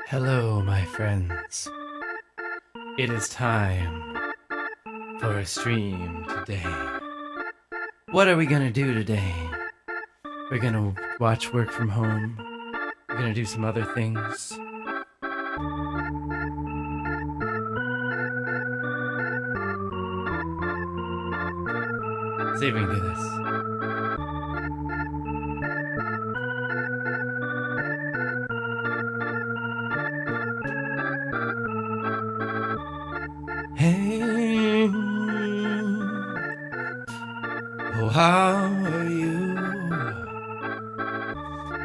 Hello, my friends. It is time for a stream today. What are we gonna do today? We're gonna watch work from home. We're gonna do some other things. See if we can do this. Hey, oh, how are you?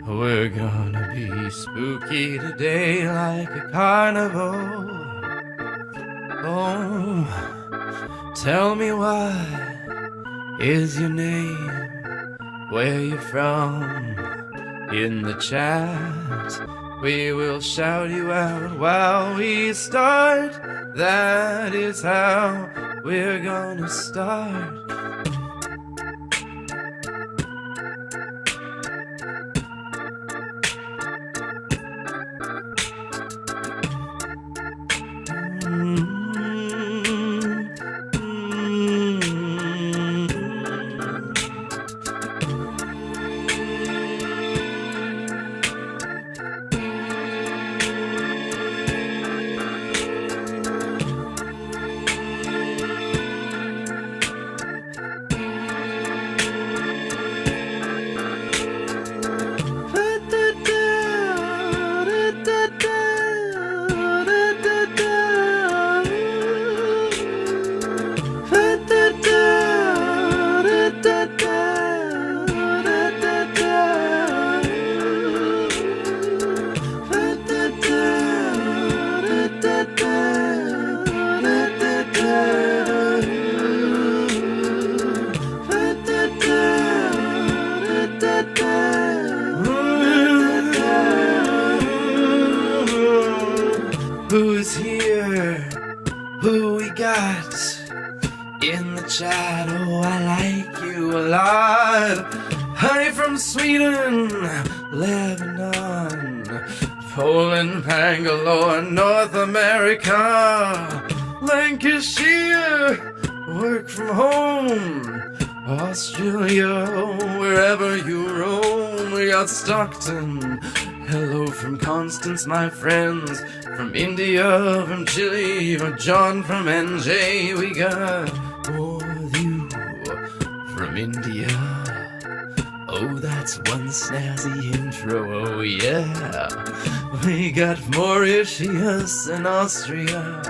We're gonna be spooky today like a carnival. Oh, tell me what is your name? Where you from? In the chat, we will shout you out while we start. That is how we're gonna start. Who's here? Who we got in the chat? Oh, I like you a lot. Honey from Sweden, Lebanon, Poland, Bangalore, North America, Lancashire, work from home, Australia, wherever you roam. We got Stockton. Hello from Constance, my friends. From India, from Chile, from John from NJ. We got more of you from India. Oh, that's one snazzy intro, oh yeah. We got Mauritius and Austria,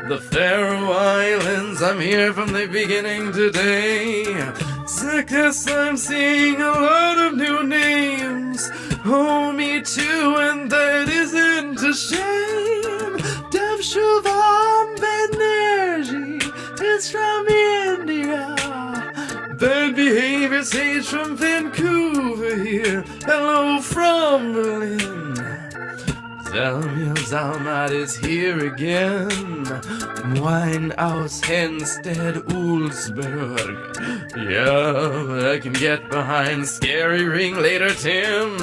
the Faroe Islands. I'm here from the beginning today. Sickness, I'm seeing a lot of new names. Oh, me too, and that isn't a shame. Dev Shubham Banerjee is from India. Bad behavior sage from Vancouver here. Hello from Berlin. Samuel Zalmat is here again. Winehouse, Henstead, Ulsberg. Yeah, I can get behind Scary Ring later, Tim.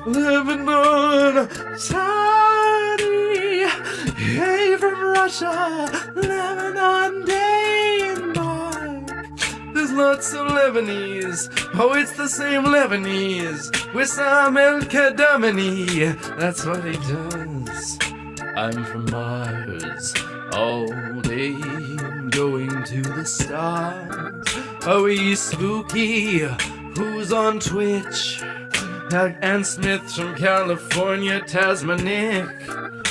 Lebanon, Tiny. Hey, from Russia, Lebanon, Denmark. There's lots of Lebanese. Oh, it's the same Lebanese. Wissam El Kadamani. That's what he does. I'm from Mars. All day I'm going to the stars. Are we spooky? Who's on Twitch? Ann Smith from California, Tasmanic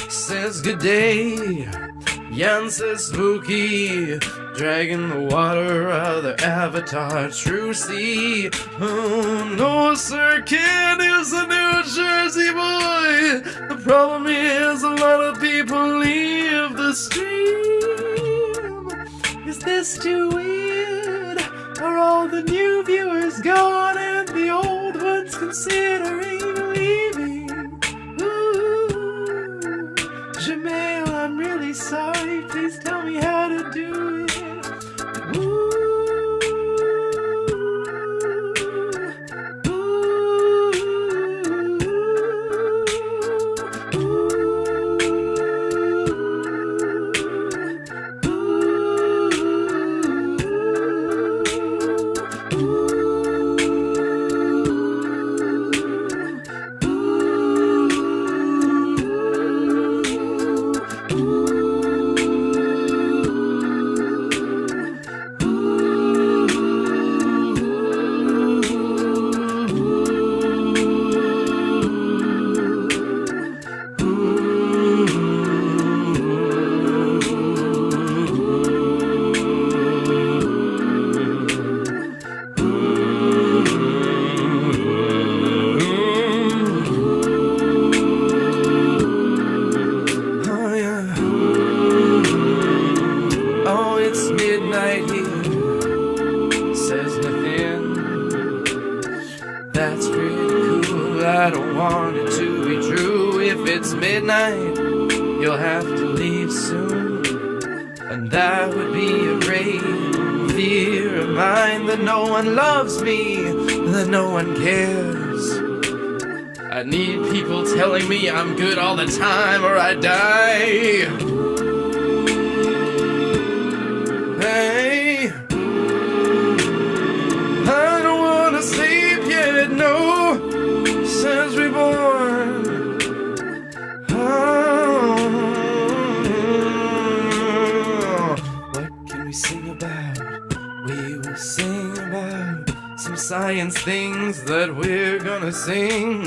says good day. Jan says spooky. Dragging the water out of their avatar, true sea. Oh no, Sir Kid is a New Jersey boy. The problem is a lot of people leave the stream. Is this too weird? Are all the new viewers gone and the old ones considering leaving? Ooh, Jamail, I'm really sorry. Please tell me how to do it. it's midnight, you'll have to leave soon. And that would be a great fear of mine, that no one loves me, that no one cares. I need people telling me I'm good all the time or I die. Hey, I don't wanna sleep yet, no, since reborn. What can we sing about? We will sing about some science things that we're gonna sing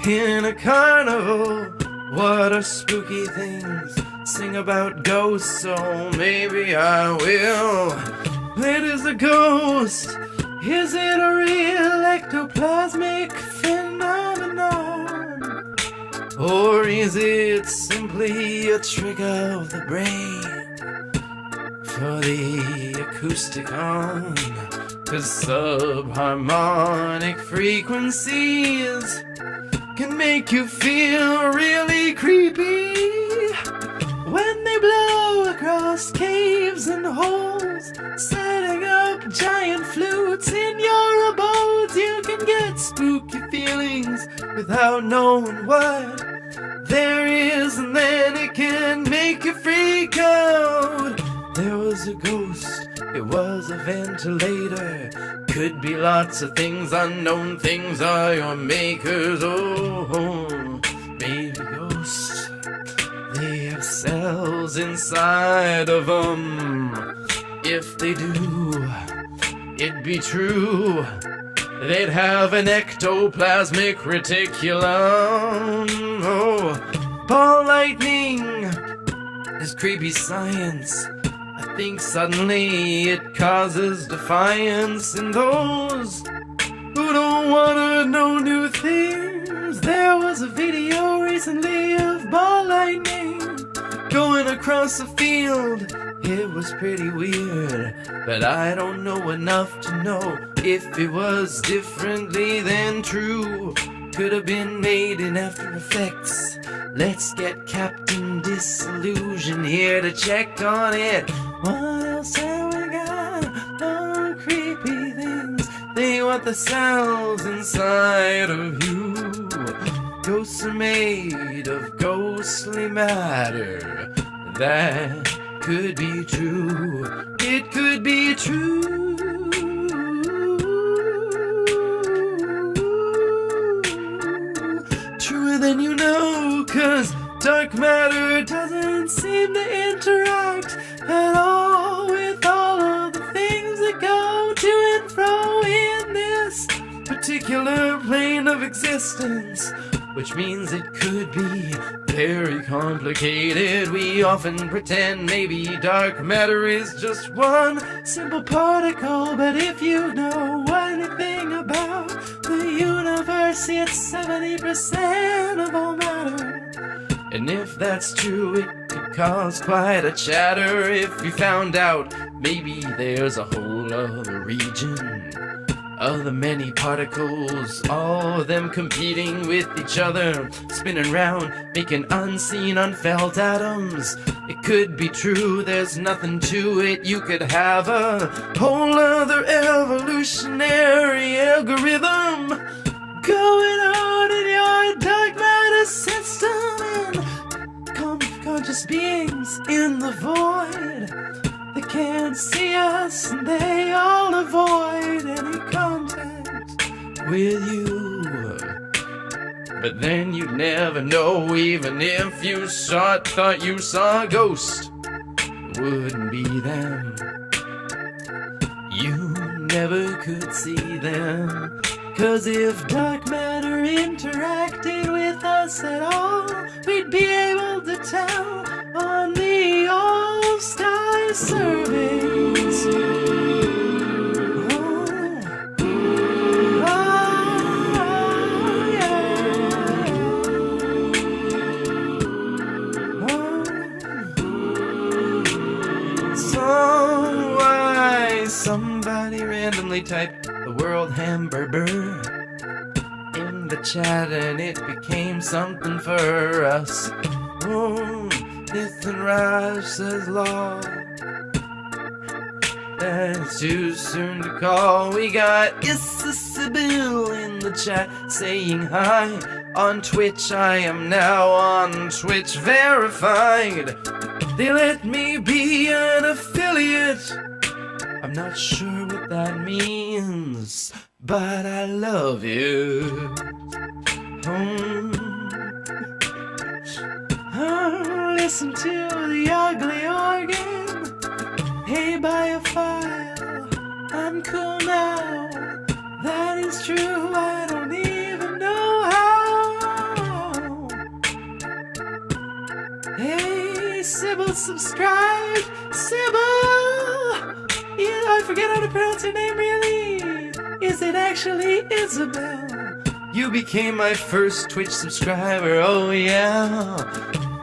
in a carnival. What are spooky things? Sing about ghosts, so maybe I will. It is a ghost. Is it a real ectoplasmic phenomenon? Or is it simply a trick of the brain for the acoustic on? 'Cause subharmonic frequencies can make you feel really creepy when they blow across caves and holes, setting up giant flutes in your abodes. You can get spooky feelings without knowing what there is, and then it can make you freak out. There was a ghost, it was a ventilator. Could be lots of things, unknown things are your makers. Oh, baby ghosts, they have cells inside of them. If they do, it'd be true. They'd have an ectoplasmic reticulum. Oh, ball lightning is creepy science. I think suddenly it causes defiance in those who don't wanna know new things. There was a video recently of ball lightning going across a field. It was pretty weird, but I don't know enough to know if it was differently than true. Could have been made in After Effects. Let's get Captain Disillusion here to check on it. What else have we got? Oh, creepy things. They want the cells inside of you. Ghosts are made of ghostly matter. That could be true. It could be true. Truer than you know, 'cause dark matter doesn't seem to interact at all with all of the things that go to and fro in this particular plane of existence, which means it could be very complicated. We often pretend maybe dark matter is just one simple particle, but if you know anything about the universe, it's 70% of all matter. And if that's true, it could cause quite a chatter if you found out maybe there's a whole other region of the many particles, all of them competing with each other, spinning round, making unseen, unfelt atoms. It could be true, there's nothing to it. You could have a whole other evolutionary algorithm going on in your dark matter system, and conscious beings in the void. They can't see us, and they all avoid any contact with you. But then you'd never know, even if you thought you saw a ghost. It wouldn't be them. You never could see them. 'Cause if dark matter interacted with us at all, we'd be able to tell on the all-sky surveys. So why somebody randomly typed the word hamburger in the chat and it became something for us. Oh, Nathan Raj says law. It's too soon to call. We got Issa Sibyl in the chat saying hi. On Twitch, I am now on Twitch verified. They let me be an affiliate. I'm not sure what that means, but I love it. Oh, listen to the ugly organ. Hey, buy a file. I'm cool now. That is true. I don't even know how. Hey, Sybil, subscribe. Sybil! Yeah, I forget how to pronounce your name really. Is it actually Isabel? You became my first Twitch subscriber. Oh, yeah.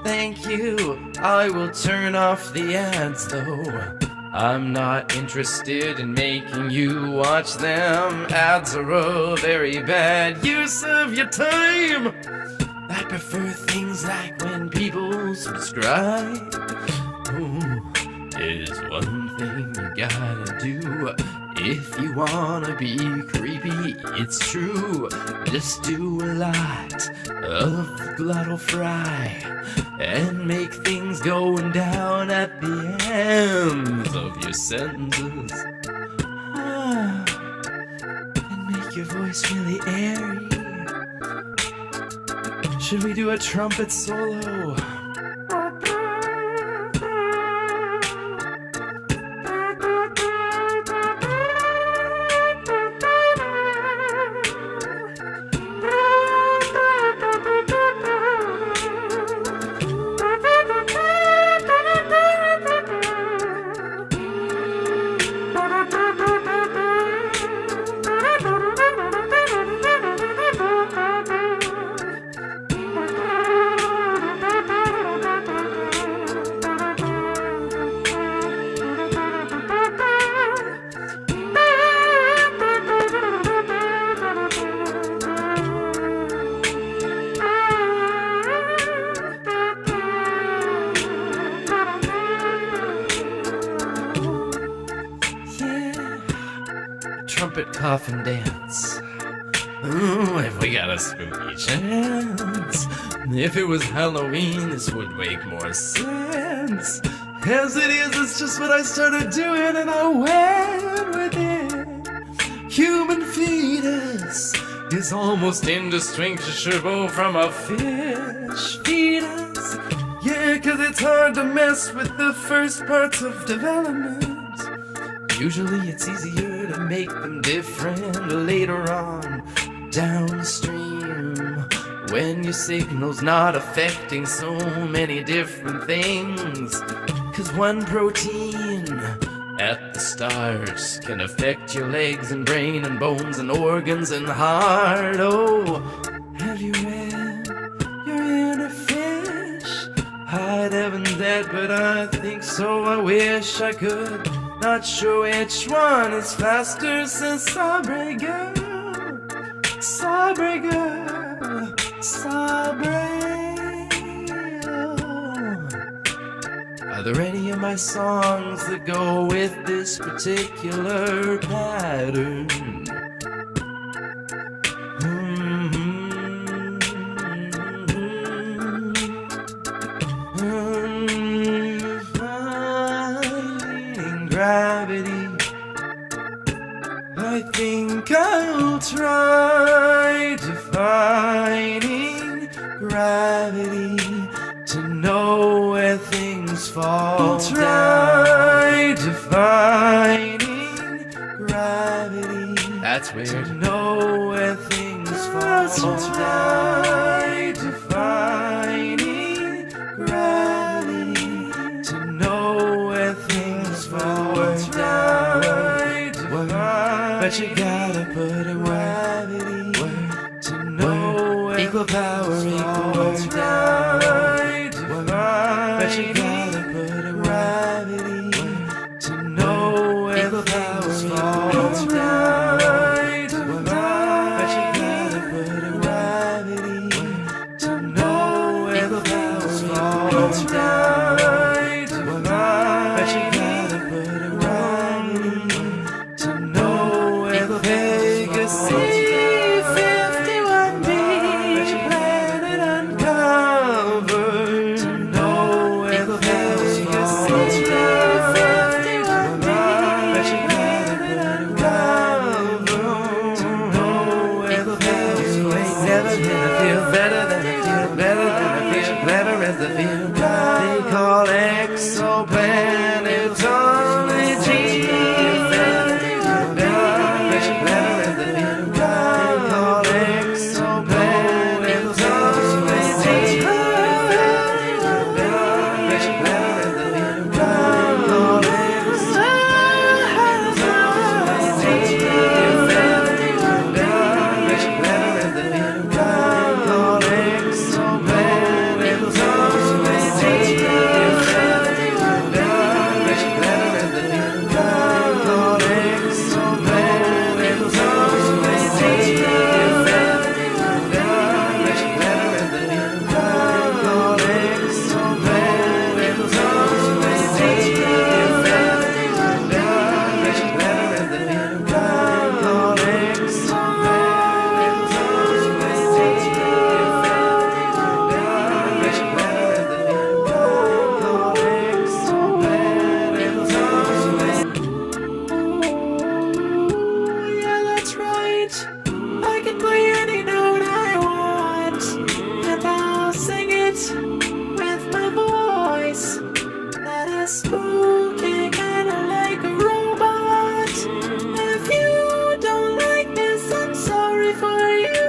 Thank you. I will turn off the ads though. I'm not interested in making you watch them. Ads are a very bad use of your time. I prefer things like when people subscribe. Oh, there's one thing you gotta do if you wanna be creepy. It's true. Just do a lot of glottal fry and make things going down at the ends of your sentences. And make your voice really airy. Should we do a trumpet solo? Trumpet coffin dance. Ooh, if we got a spooky chance. If it was Halloween, this would make more sense. As it is, it's just what I started doing and I went with it. Human fetus is almost indistinguishable from a fish fetus. Yeah, 'cause it's hard to mess with the first parts of development. Usually it's easier to make them different later on, downstream, when your signal's not affecting so many different things. 'Cause one protein at the start can affect your legs and brain and bones and organs and heart. Oh, have you read You're in a fish? I'd haven't that, but I think so. I wish I could. Not sure which one is faster, says Sabre girl. Sabre girl. Sabre. Are there any of my songs that go with this particular pattern? Gravity. I think I'll try defining gravity to know where things fall down. Try defining gravity. That's weird. To know where things fall down. Try defining gravity to know where things fall down. But you gotta put in work to know where equal power, equal work down. But you gotta put in work to know where equal power, equal work down. But you gotta put in work. where the bells fall down. But you gotta put it wrong to know where the Vegas C-51B planet uncovered. To know where the Vegas C-51B planet uncovered. To know where the bells ain't never gonna feel better than I feel, better than I feel, clever as I feel. They call exoplanetology. I can play any note I want, and I'll sing it with my voice. That is spooky, kinda like a robot. If you don't like this, I'm sorry for you.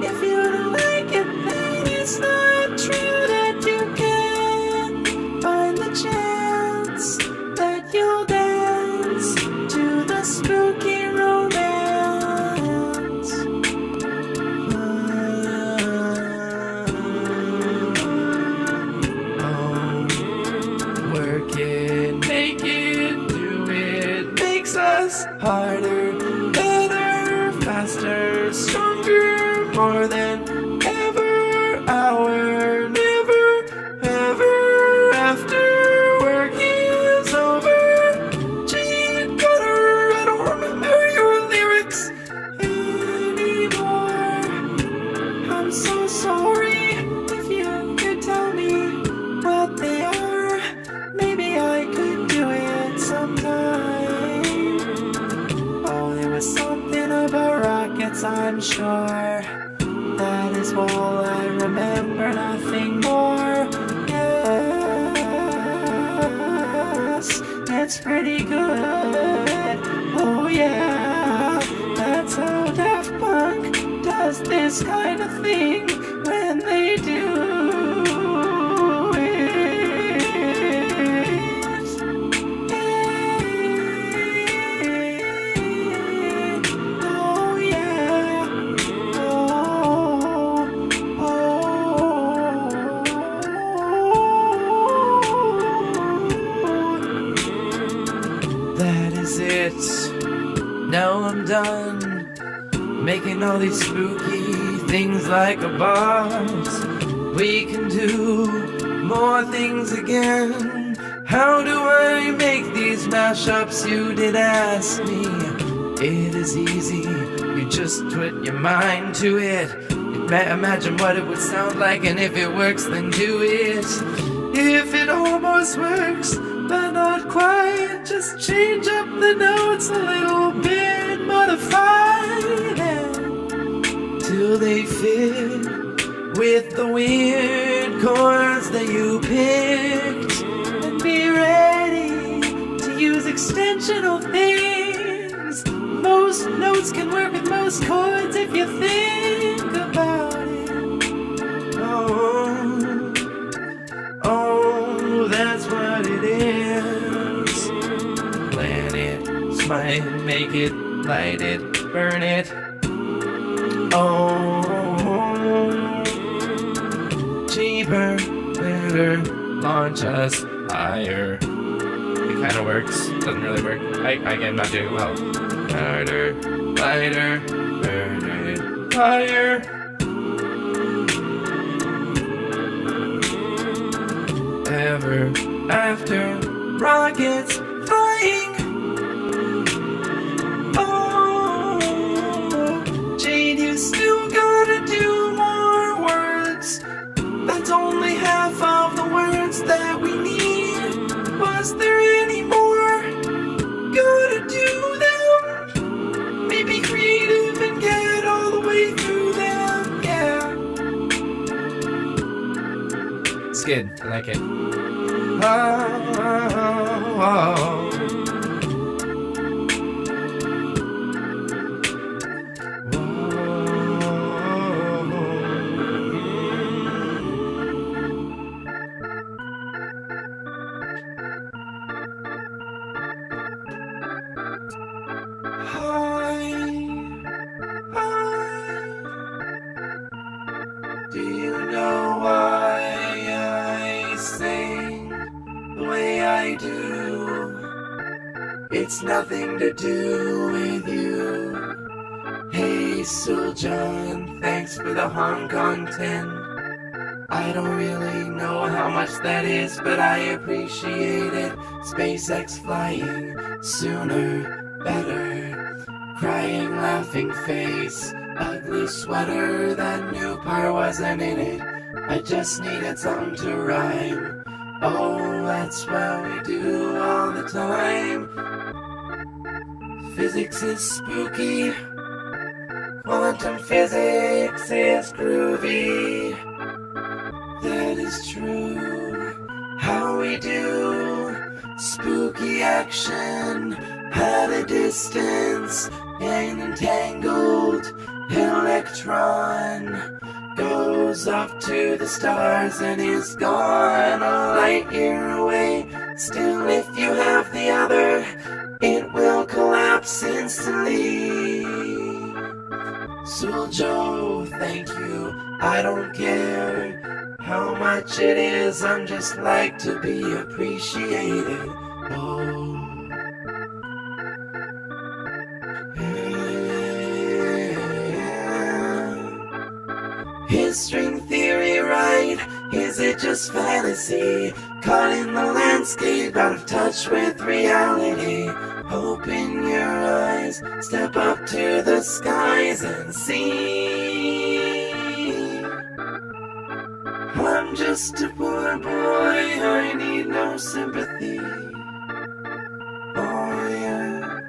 If you don't like it, then it's not true that you can find the chance that you'll dance to the spooky romance. Work it, make it, do it, makes us harder, better, faster, stronger, more than ever, our never, ever after work is over. Gee, Cutter, I don't remember your lyrics anymore. I'm so sorry. If you could tell me what they are, maybe I could do it sometime. Oh, there was something about rockets, I'm sure. That is all I remember, nothing more. Yes, it's pretty good. Oh yeah, that's how Daft Punk does this kind of thing when they do it. Oh yeah. That is it. Now I'm done making all these spooky things like a boss. We can do more things again. How do I make these mashups? You did ask me. It is easy. You just put your mind to it. Imagine what it would sound like, and if it works, then do it. If it almost works, but not quite, just change up the notes a little bit, modify them till they fit with the weird chords that you picked, and be ready to use extensional things. Most notes can work with most chords if you think about it. Oh, that's what it is. Plan it, smite, make it, light it, burn it. Oh, cheaper, better, launch us higher. It kind of works, doesn't really work. I'm not doing well. Harder, lighter, burn it, higher. ever after. Rockets flying. Oh, Jade, you still gotta do more words. That's only half of the words that we need. Was there any more? Gotta do them. Maybe creative and get all the way through them. Yeah. It's good. I like it. Oh, oh, oh. Do you know why I sing the way I do? It's nothing to do with you. Hey, Soul John, thanks for the Hong Kong 10. I don't really know how much that is, but I appreciate it. SpaceX flying, sooner, better. Crying, laughing face, ugly sweater, that new part wasn't in it. I just needed something to rhyme. Oh, that's what we do all the time. Physics is spooky. Quantum physics is groovy. That is true. How we do spooky action at a distance. An entangled electron goes up to the stars and is gone a light year away. Still, if you have the other, it will collapse instantly. Soul Joe, thank you. I don't care how much it is, I'm just like to be appreciated. Oh. Is string theory right? Is it just fantasy? Caught in the landscape, out of touch with reality. Open your eyes, step up to the skies and see. I'm just a poor boy, I need no sympathy. Oh yeah.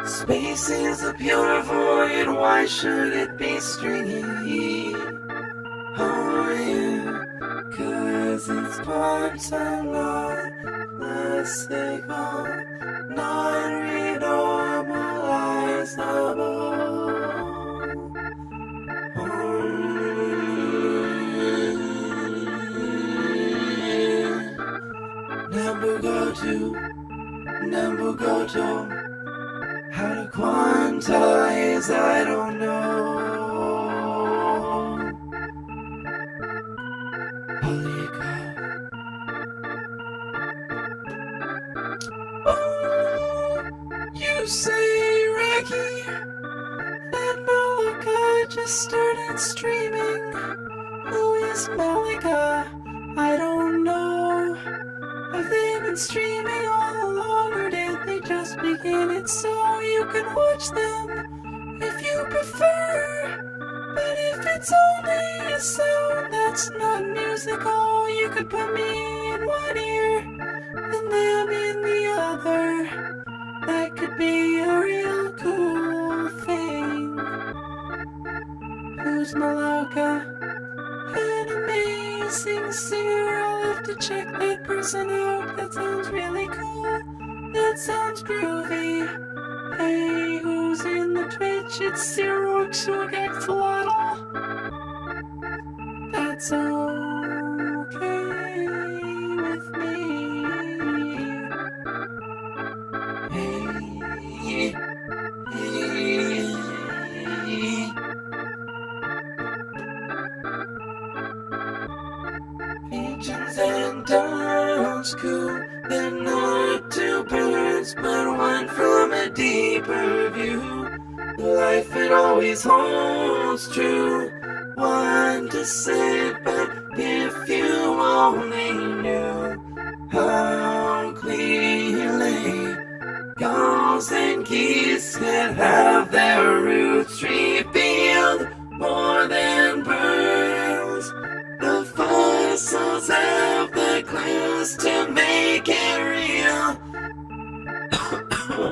Space is a pure void, why should it be stringy? Oh yeah, 'cause it's quantum, not classical, non-renormalizable. Nambugoto. How to quantize, I don't know. Polygon. Oh, you say, Raggy, that Malika just started streaming. Who is Malika? I don't know. Have they been streaming all along, or did they just begin it so you can watch them if you prefer? But if it's only a sound that's not musical, you could put me in one ear and them in the other. That could be a real cool thing. Who's Malaka? An amazing singer, I'll have to check that person out. That sounds really cool. That sounds groovy. Hey, who's in the Twitch? It's Xerxolotl. That's okay with me. Hey, hey. Pigeons and doves coo. They're not two birds, but one from a deeper view. Life, it always holds true. One to say, but if you only knew. clues to make it real. A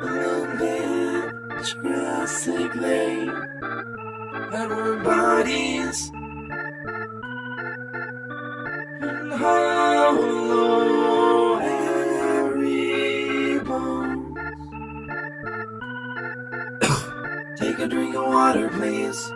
little bit drastically, that were bodies and hollow hairy bones. Take a drink of water, please.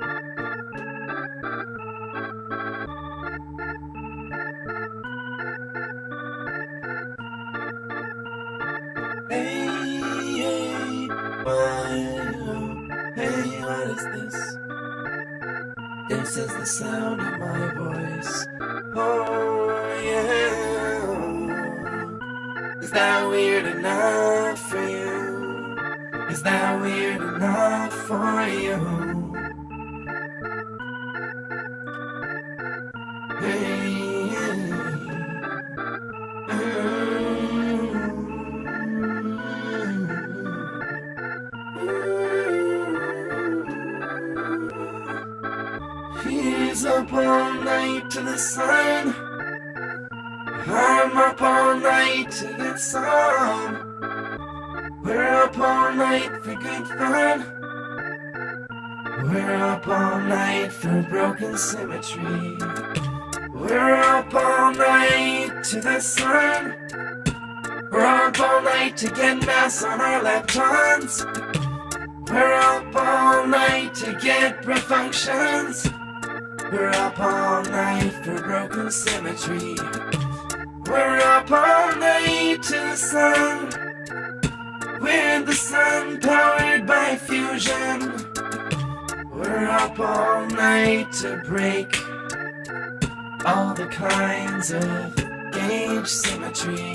Hey, what is this? This is the sound of my voice. Oh, yeah. Is that weird enough for you? Is that weird enough for you? Hey, he's up all night to the sun. I'm up all night to get some. We're up all night for good fun. We're up all night for broken symmetry. We're up all night to the sun. We're up all night to get mass on our leptons. We're up all night to get refunctions. We're up all night for broken symmetry. We're up all night to the sun. We're the sun powered by fusion. We're up all night to break all the kinds of gauge symmetry.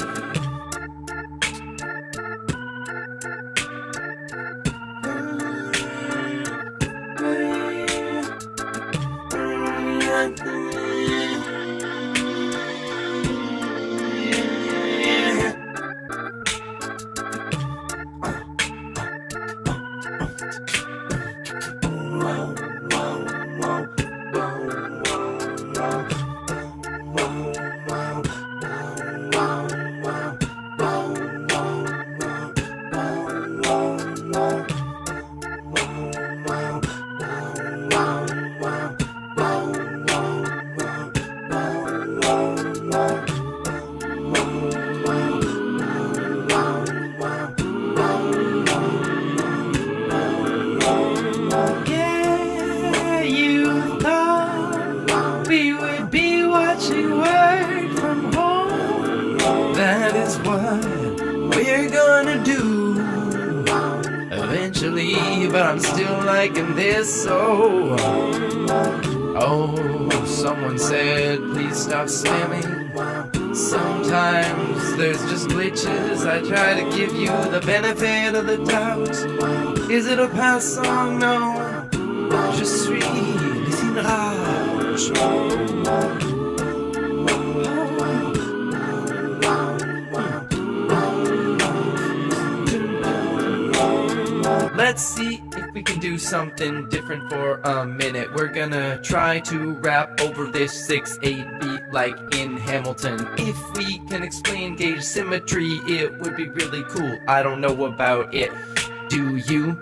That is what we're gonna do eventually, but I'm still liking this so. Oh, someone said please stop spamming. Sometimes there's just glitches. I try to give you the benefit of the doubt. Is it a past song? No. Je suis une rage. Let's see if we can do something different for a minute. We're gonna try to rap over this 6/8 beat like in Hamilton. If we can explain gauge symmetry, it would be really cool. I don't know about it. Do you?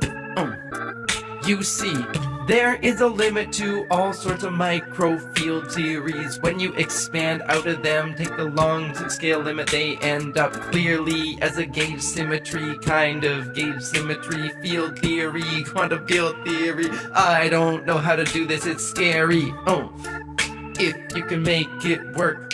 You see, there is a limit to all sorts of microfield theories. When you expand out of them, take the long scale limit, they end up clearly as a gauge symmetry, kind of gauge symmetry, field theory, quantum field theory. I don't know how to do this, it's scary. If you can make it work,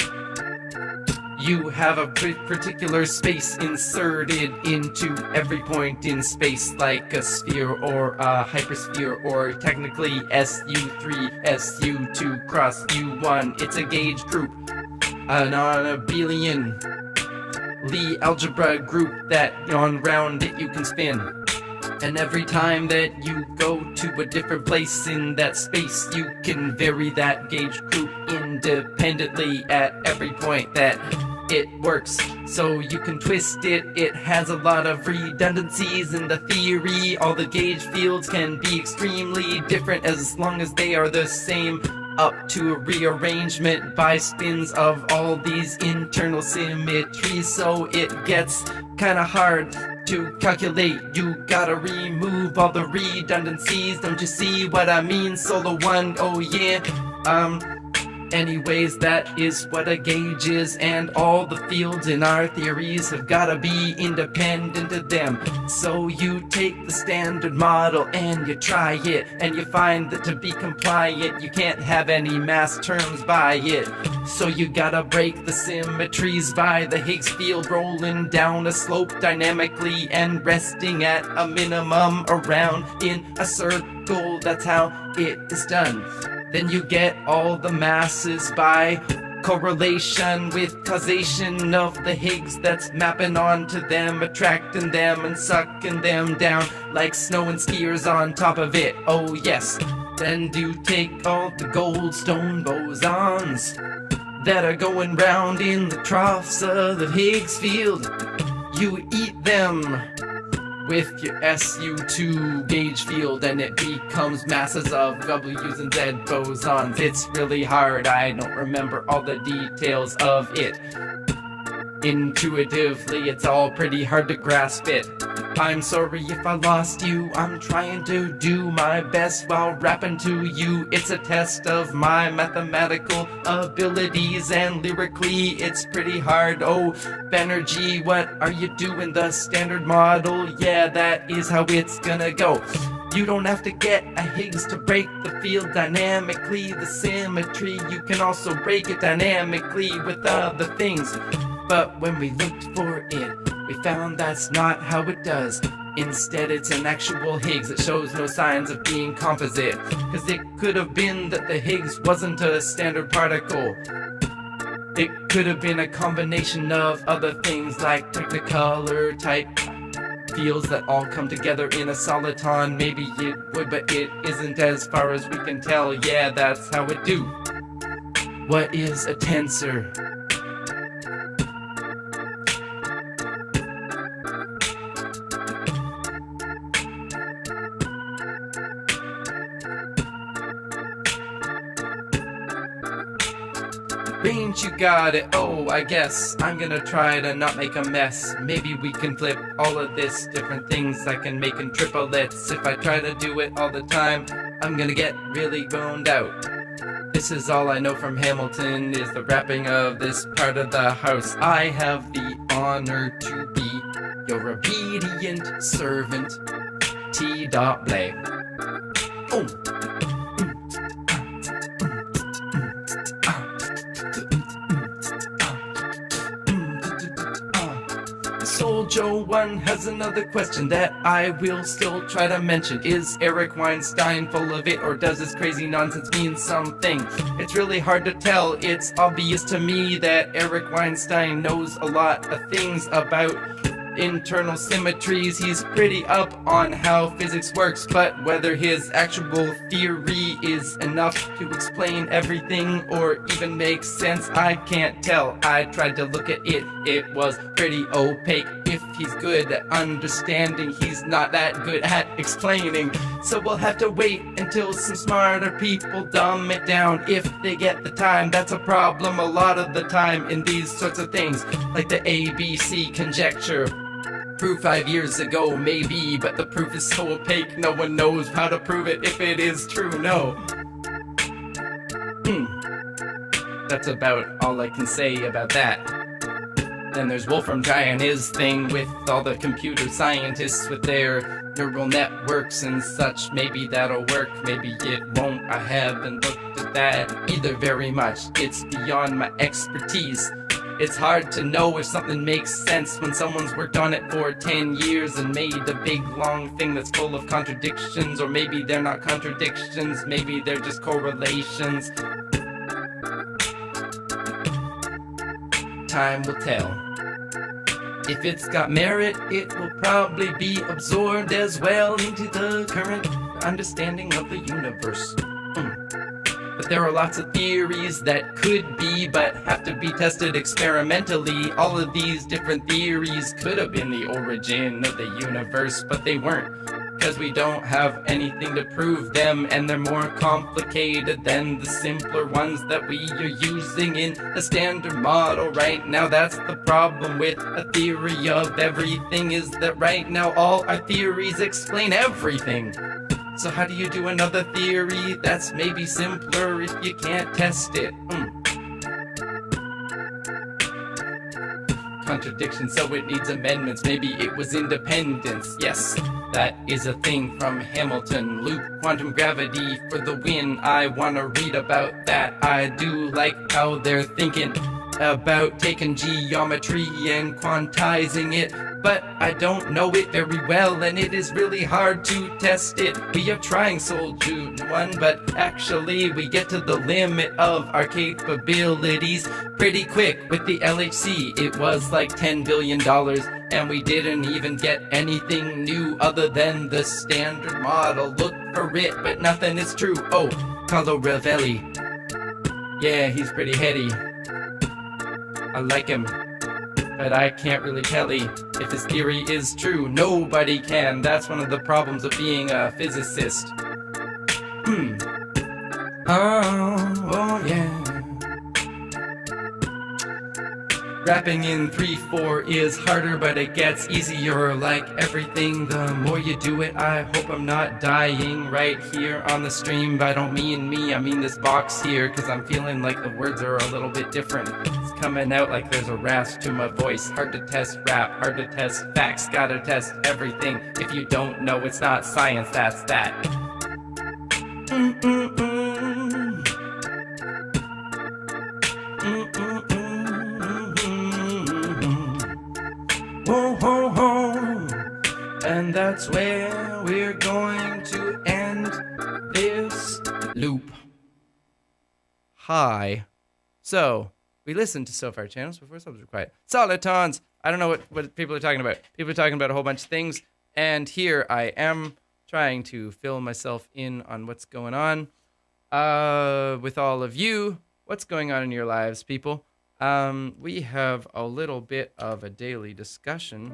you have a particular space inserted into every point in space, like a sphere or a hypersphere, or technically SU3, SU2 cross U1. It's a gauge group, an abelian Lie algebra group that on round it you can spin. And every time that you go to a different place in that space, you can vary that gauge group independently at every point that it works. So you can twist it. It has a lot of redundancies in the theory. All the gauge fields can be extremely different as long as they are the same up to a rearrangement by spins of all these internal symmetries, so it gets kinda hard to calculate. You gotta remove all the redundancies, don't you see what I mean? Solo one, oh yeah. Anyways, that is what a gauge is, and all the fields in our theories have gotta be independent of them. So you take the standard model and you try it, and you find that to be compliant you can't have any mass terms by it. So you gotta break the symmetries by the Higgs field rolling down a slope dynamically and resting at a minimum around in a circle. That's how it is done. Then you get all the masses by correlation with causation of the Higgs that's mapping onto them, attracting them and sucking them down like snow and skiers on top of it. Oh yes. Then you take all the goldstone bosons that are going round in the troughs of the Higgs field. You eat them with your SU2 gauge field, and it becomes masses of W's and Z bosons. It's really hard, I don't remember all the details of it. Intuitively, it's all pretty hard to grasp it. I'm sorry if I lost you, I'm trying to do my best while rapping to you. It's a test of my mathematical abilities, and lyrically it's pretty hard. Oh, Banerjee, what are you doing? The standard model, yeah, that is how it's gonna go. You don't have to get a Higgs to break the field dynamically. The symmetry, you can also break it dynamically with other things. But when we looked for it, we found that's not how it does. Instead, it's an actual Higgs that shows no signs of being composite. Cause it could have been that the Higgs wasn't a standard particle. It could have been a combination of other things like Technicolor type fields that all come together in a soliton. Maybe it would, but it isn't as far as we can tell. Yeah, that's how it do. What is a tensor? Range, you got it. Oh, I guess I'm gonna try to not make a mess. Maybe we can flip all of this, different things I can make in triplets. If I try to do it all the time, I'm gonna get really boned out. This is all I know from Hamilton, is the wrapping of this part of the house. I have the honor to be your obedient servant, T. Blay. Oh. Soldier One has another question that I will still try to mention. Is Eric Weinstein full of it, or does this crazy nonsense mean something? It's really hard to tell. It's obvious to me that Eric Weinstein knows a lot of things about internal symmetries. He's pretty up on how physics works, but whether his actual theory is enough to explain everything or even make sense, I can't tell. I tried to look at it, it was pretty opaque. If he's good at understanding, he's not that good at explaining. So we'll have to wait until some smarter people dumb it down if they get the time. That's a problem a lot of the time in these sorts of things, like the ABC conjecture. Proof 5 years ago, maybe, but the proof is so opaque, no one knows how to prove it if it is true, no. That's about all I can say about that. Then there's Wolfram trying his thing with all the computer scientists with their neural networks and such. Maybe that'll work, maybe it won't. I haven't looked at that either very much. It's beyond my expertise. It's hard to know if something makes sense when someone's worked on it for 10 years and made a big long thing that's full of contradictions. Or maybe they're not contradictions, maybe they're just correlations. Time will tell. If it's got merit, it will probably be absorbed as well into the current understanding of the universe. But there are lots of theories that could be, but have to be tested experimentally. All of these different theories could have been the origin of the universe, but they weren't. because we don't have anything to prove them, and they're more complicated than the simpler ones that we are using in the standard model right now. That's the problem with a theory of everything, is that right now all our theories explain everything. So how do you do another theory that's maybe simpler if you can't test it? Contradiction, so it needs amendments. Maybe it was independence. Yes, that is a thing from Hamilton. Loop quantum gravity for the win. I wanna read about that. I do like how they're thinking about taking geometry and quantizing it, but I don't know it very well, and it is really hard to test it. We are trying Solute 1, but actually we get to the limit of our capabilities pretty quick with the LHC. It was like $10 billion, and we didn't even get anything new other than the standard model. Look for it, but nothing is true. Oh, Carlo Ravelli. Yeah, he's pretty heady. I like him, but I can't really tell if his theory is true. Nobody can. That's one of the problems of being a physicist. Oh yeah. Rapping in 3/4 is harder, but it gets easier. Like everything, the more you do it. I hope I'm not dying right here on the stream. But I don't mean me, I mean this box here, cause I'm feeling like the words are a little bit different. It's coming out like there's a rasp to my voice. Hard to test rap, hard to test facts. Gotta test everything. If you don't know, it's not science, that's that. Ho ho ho, and that's where we're going to end this loop. Hi. So, we listened to so far channels before subs were quiet. Solitons! I don't know what people are talking about. People are talking about a whole bunch of things, and here I am trying to fill myself in on what's going on with all of you. What's going on in your lives, people? We have a little bit of a daily discussion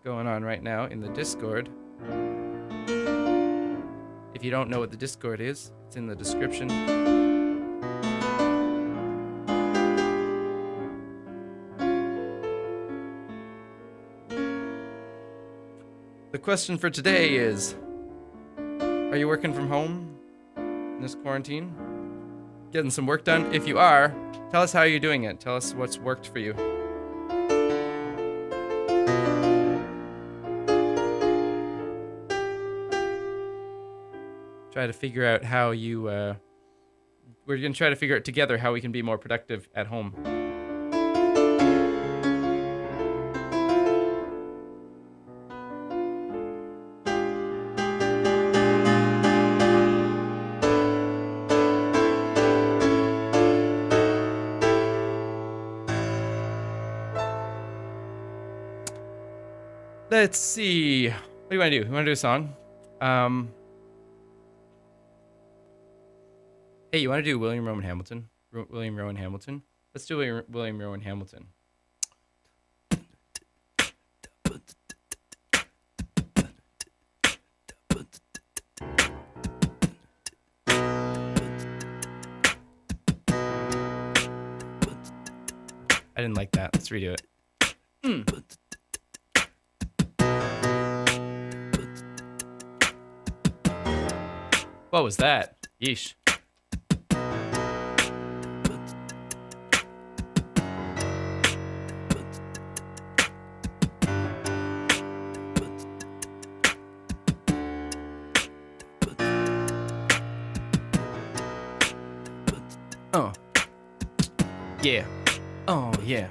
going on right now in the Discord. If you don't know what the Discord is, it's in the description. The question for today is, are you working from home in this quarantine? Getting some work done? If you are, tell us how you're doing it. Tell us what's worked for you. Try to figure out how you, we're going to try to figure out together how we can be more productive at home. Let's see. What do you want to do? You want to do a song? Hey, you want to do William Rowan Hamilton? William Rowan Hamilton? Let's do William Rowan Hamilton. I didn't like that. Let's redo it. What was that? Yeesh. Oh. Yeah. Oh, yeah.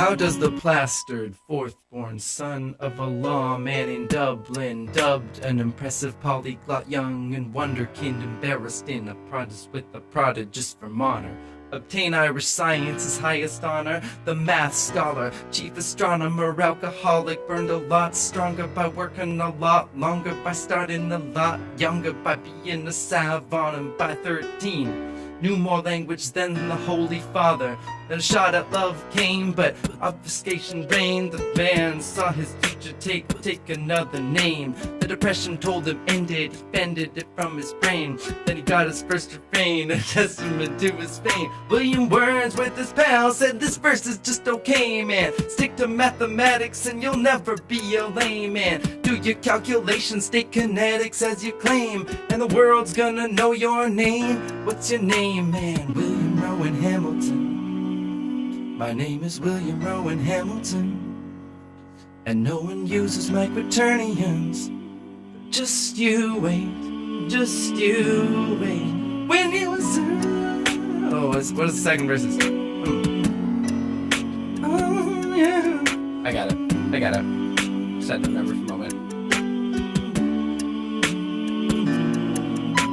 How does the plastered fourth-born son of a lawman in Dublin, dubbed an impressive polyglot, young and wonderkind, embarrassed in a prodigy with a prodigious from honor, obtain Irish science's highest honor? The math scholar, chief astronomer, alcoholic, burned a lot stronger by working a lot longer, by starting a lot younger, by being a savant, and by 13 knew more language than the Holy Father. Then a shot at love came, but obfuscation reigned. The man saw his future take another name. The depression told him ended, he fended it from his brain. Then he got his first refrain, a testament to his fame. William Wordsworth, his pal, said this verse is just okay, man. Stick to mathematics and you'll never be a layman. Do your calculations, state kinetics as you claim, and the world's gonna know your name. What's your name, man? William Rowan Hamilton. My name is William Rowan Hamilton, and no one uses microturnians. Just you wait, just you wait. When you was what is the second verses? Oh yeah, I got it. Just had to remember for a moment.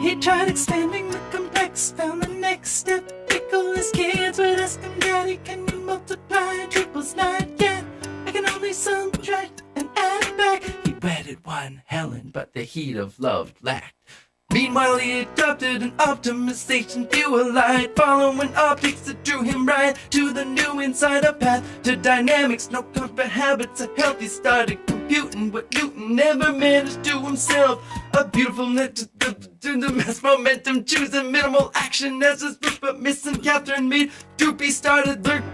He tried expanding the complex, found the next step. Pickle his kids would ask him, Daddy, can you multiply triples? Not yet. I can only subtract and add back. He wedded one Helen, but the heat of love lacked. Meanwhile, he adopted an optimization view of light, following optics that drew him right to the new insider path, to dynamics, no comfort habits, a healthy started computing what Newton never managed to himself. A beautiful net to the mass momentum, choosing minimal action as his book, but missing Catherine Mead. Doopy started lurking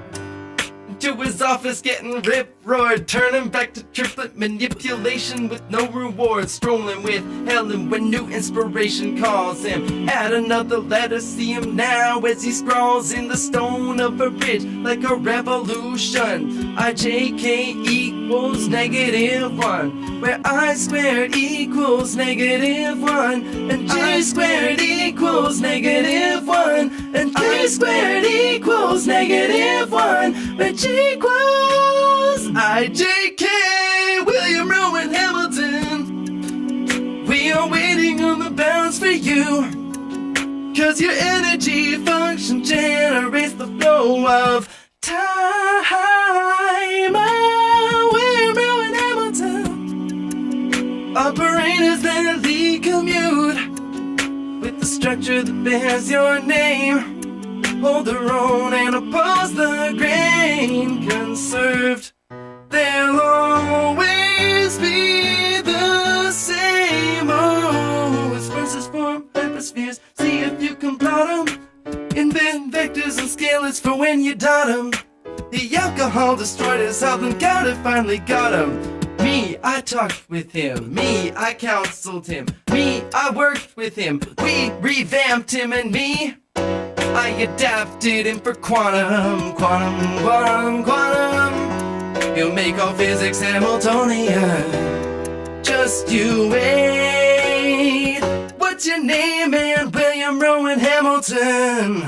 to his office, getting rip-roared, turning back to triplet manipulation with no reward, strolling with Helen when new inspiration calls him. Add another letter, see him now as he scrawls in the stone of a bridge like a revolution. IJK equals -1, where I squared equals -1, and J squared equals -1, and K squared equals -1, where J equals IJK. William Rowan Hamilton, we are waiting on the bounds for you, 'cause your energy function generates the flow of time. Oh, William Rowan Hamilton, operators that lead commute with the structure that bears your name. Hold their own and oppose the grain. Conserved, they'll always be the same. Oh, as verses form hyperspheres, see if you can plot them. Invent vectors and scalars for when you dot them. The alcohol destroyed his health and God had finally got him. Me, I talked with him. Me, I counseled him. Me, I worked with him. We revamped him, and me, I adapted him for quantum. He'll make all physics Hamiltonian. Just you wait. What's your name, man? William Rowan Hamilton.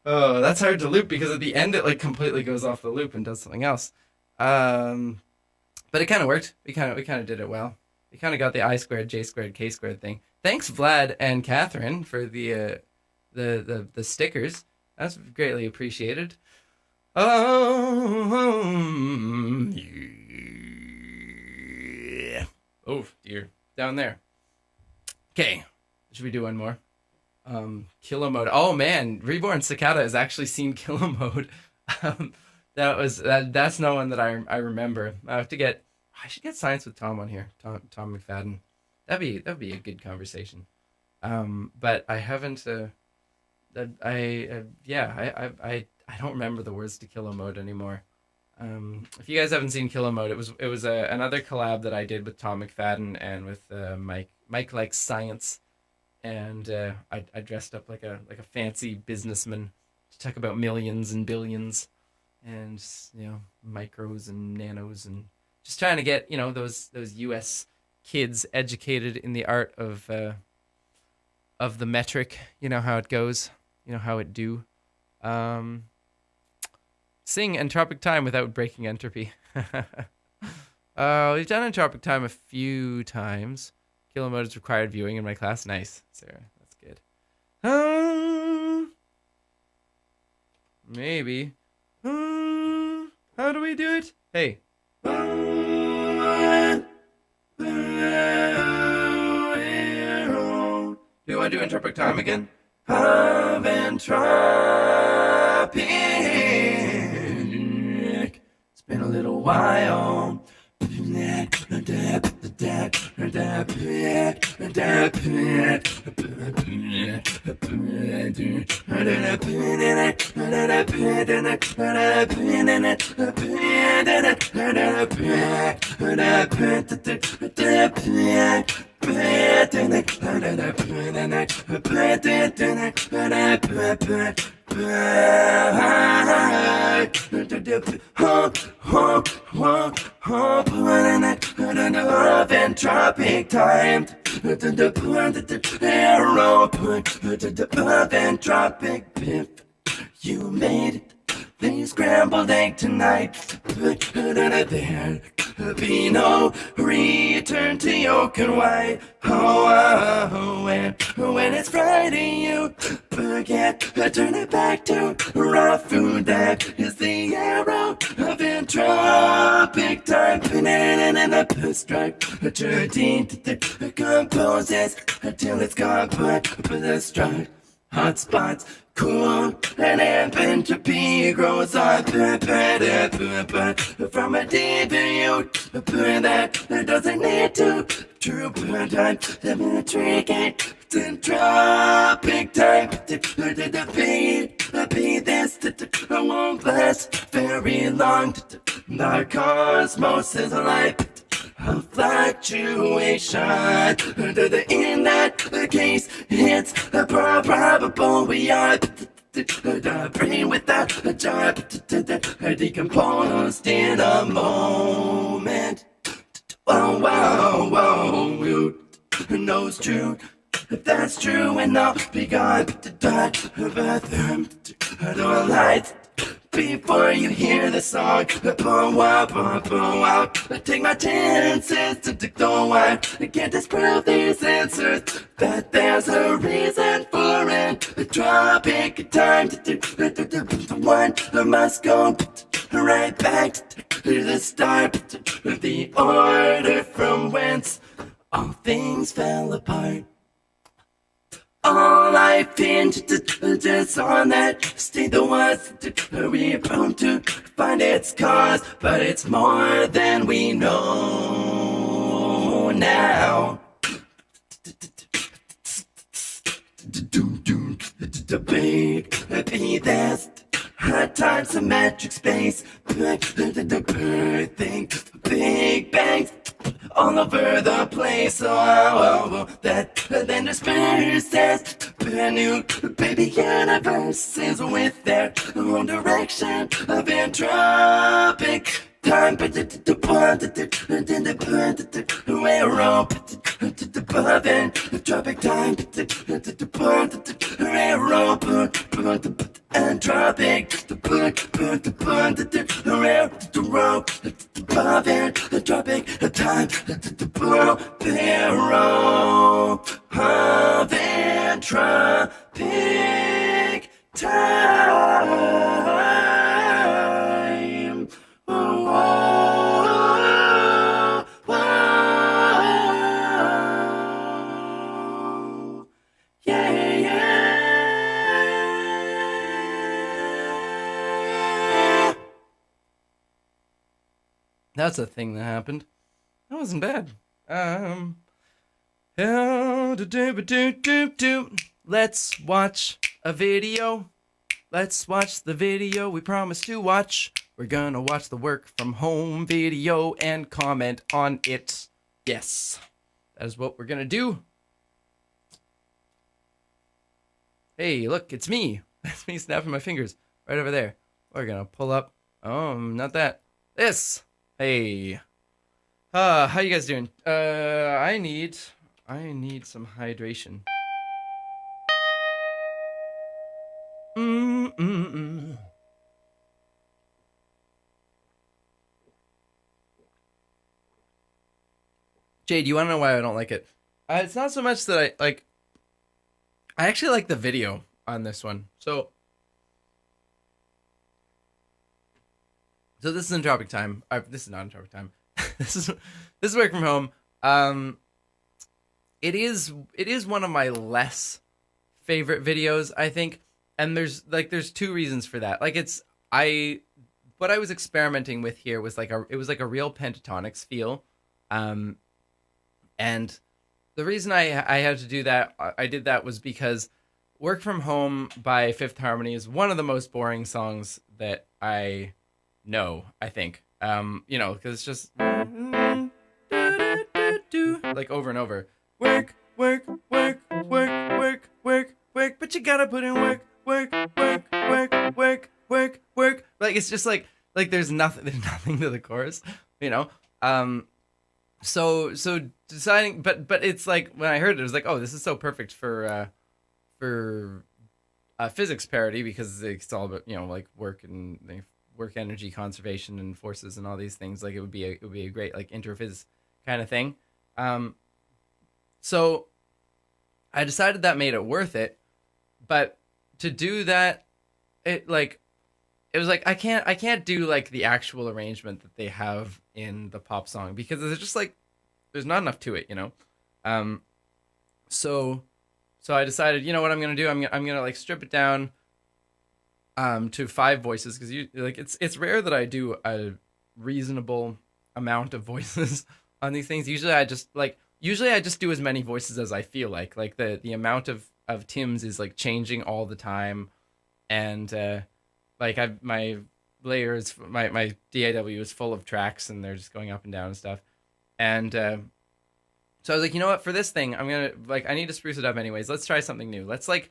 Oh, that's hard to loop because at the end it like completely goes off the loop and does something else. But it kind of worked. We kind of did it well. We kind of got the I squared, J squared, K squared thing. Thanks, Vlad and Catherine, for the stickers. That's greatly appreciated. Yeah. Oh dear, down there. Okay, should we do one more? Killer mode. Oh man, Reborn Cicada has actually seen killer mode. That's no one that I remember. I should get Science with Tom on here. Tom McFadden. That'd be a good conversation. But I haven't. I don't remember the words to Killer Mode anymore. If you guys haven't seen Killer Mode, it was another collab that I did with Tom McFadden and with Mike Likes Science, and I dressed up like a fancy businessman to talk about millions and billions, and micros and nanos, and just trying to get those U.S. kids educated in the art of the metric. You know how it goes. You know how it do. Sing Entropic Time without breaking entropy. We've done Entropic Time a few times. Kilo mode is required viewing in my class. Nice, Sarah. That's good. Maybe. How do we do it? Hey. Do you want to do Entropic Time again? Of Entropic. It's been a little while. Of entropic time. Of entropic pip. You made it. The scrambled egg tonight. There be no return to yolk and white. When it's Friday, you forget. Turn it back to raw food. That is the arrow of entropic time. And the stripe. Dirty composes until it's gone. Put the stripe. Hot spots, cool, and entropy grows on. From a deep view, that doesn't need to. True time, trigger, entropic time. Be this, won't last very long. The cosmos is alive. A fluctuation. In that case, it's probable we are brain without a job, decomposed in a moment. Whoa, who knows true? If that's true, and I'll be gone. Don't light before you hear the song. Take my chances to go on. I can't disprove these answers, but there's a reason for it. Entropic time. One must go right back to the start of the order from whence all things fell apart. All life hinged just on that state that was we're prone to find its cause, but it's more than we know now. Be this hard time, symmetric space, birthing, big bangs all over the place. That then disperses. Brand new baby universes with their own direction of entropic time. We're all above entropic time. We're all entropic. Above entropic time. Barrel of entropic time. That's a thing that happened. That wasn't bad. Let's watch a video. Let's watch the video we promised to watch. We're gonna watch the work from home video and comment on it. Yes, that is what we're gonna do. Hey, look, it's me. That's me snapping my fingers right over there. We're gonna pull up. Oh, not that. This. Hey. How you guys doing? I need some hydration. Jade, you want to know why I don't like it? It's not so much that I like. I actually like the video on this one. So this is Entropic Time. This is not Entropic Time. This is Work from Home. Um, it is one of my less favorite videos, I think, and there's two reasons for that. Like I what I was experimenting with here was like a real pentatonics feel, um, and the reason I had to do that, I did that was because "Work from Home" by Fifth Harmony is one of the most boring songs that I know. I think, because it's just like over and over. Work, work, work, work, work, work, work. But you gotta put in work, work, work, work, work, work, work. Like it's just like there's nothing to the chorus, you know. So deciding, but it's like when I heard it was like, oh, this is so perfect for physics parody because it's all about like work and work energy conservation and forces and all these things. Like it would be a great like interphys kind of thing. Um, so I decided that made it worth it, but to do that, it like it was like I can't do like the actual arrangement that they have in the pop song because it's just like there's not enough to it, you know. Um, so so I decided, you know what I'm gonna do? I'm gonna like strip it down to five voices because you like it's rare that I do a reasonable amount of voices on these things. Usually I just do as many voices as I feel like. Like the amount of Tim's is like changing all the time, and like my layers my DAW is full of tracks and they're just going up and down and stuff. And so I was like, you know what, for this thing I'm gonna like I need to spruce it up anyways. Let's try something new. Let's like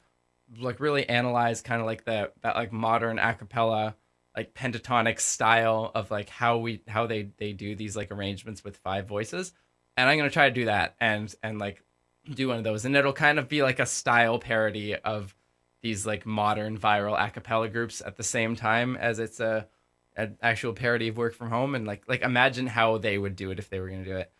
really analyze kind of like that like modern a cappella like pentatonic style of like how they do these like arrangements with five voices, and I'm gonna try to do that and like do one of those, and it'll kind of be like a style parody of these like modern viral a cappella groups at the same time as it's an actual parody of Work from Home, and like imagine how they would do it if they were gonna do it.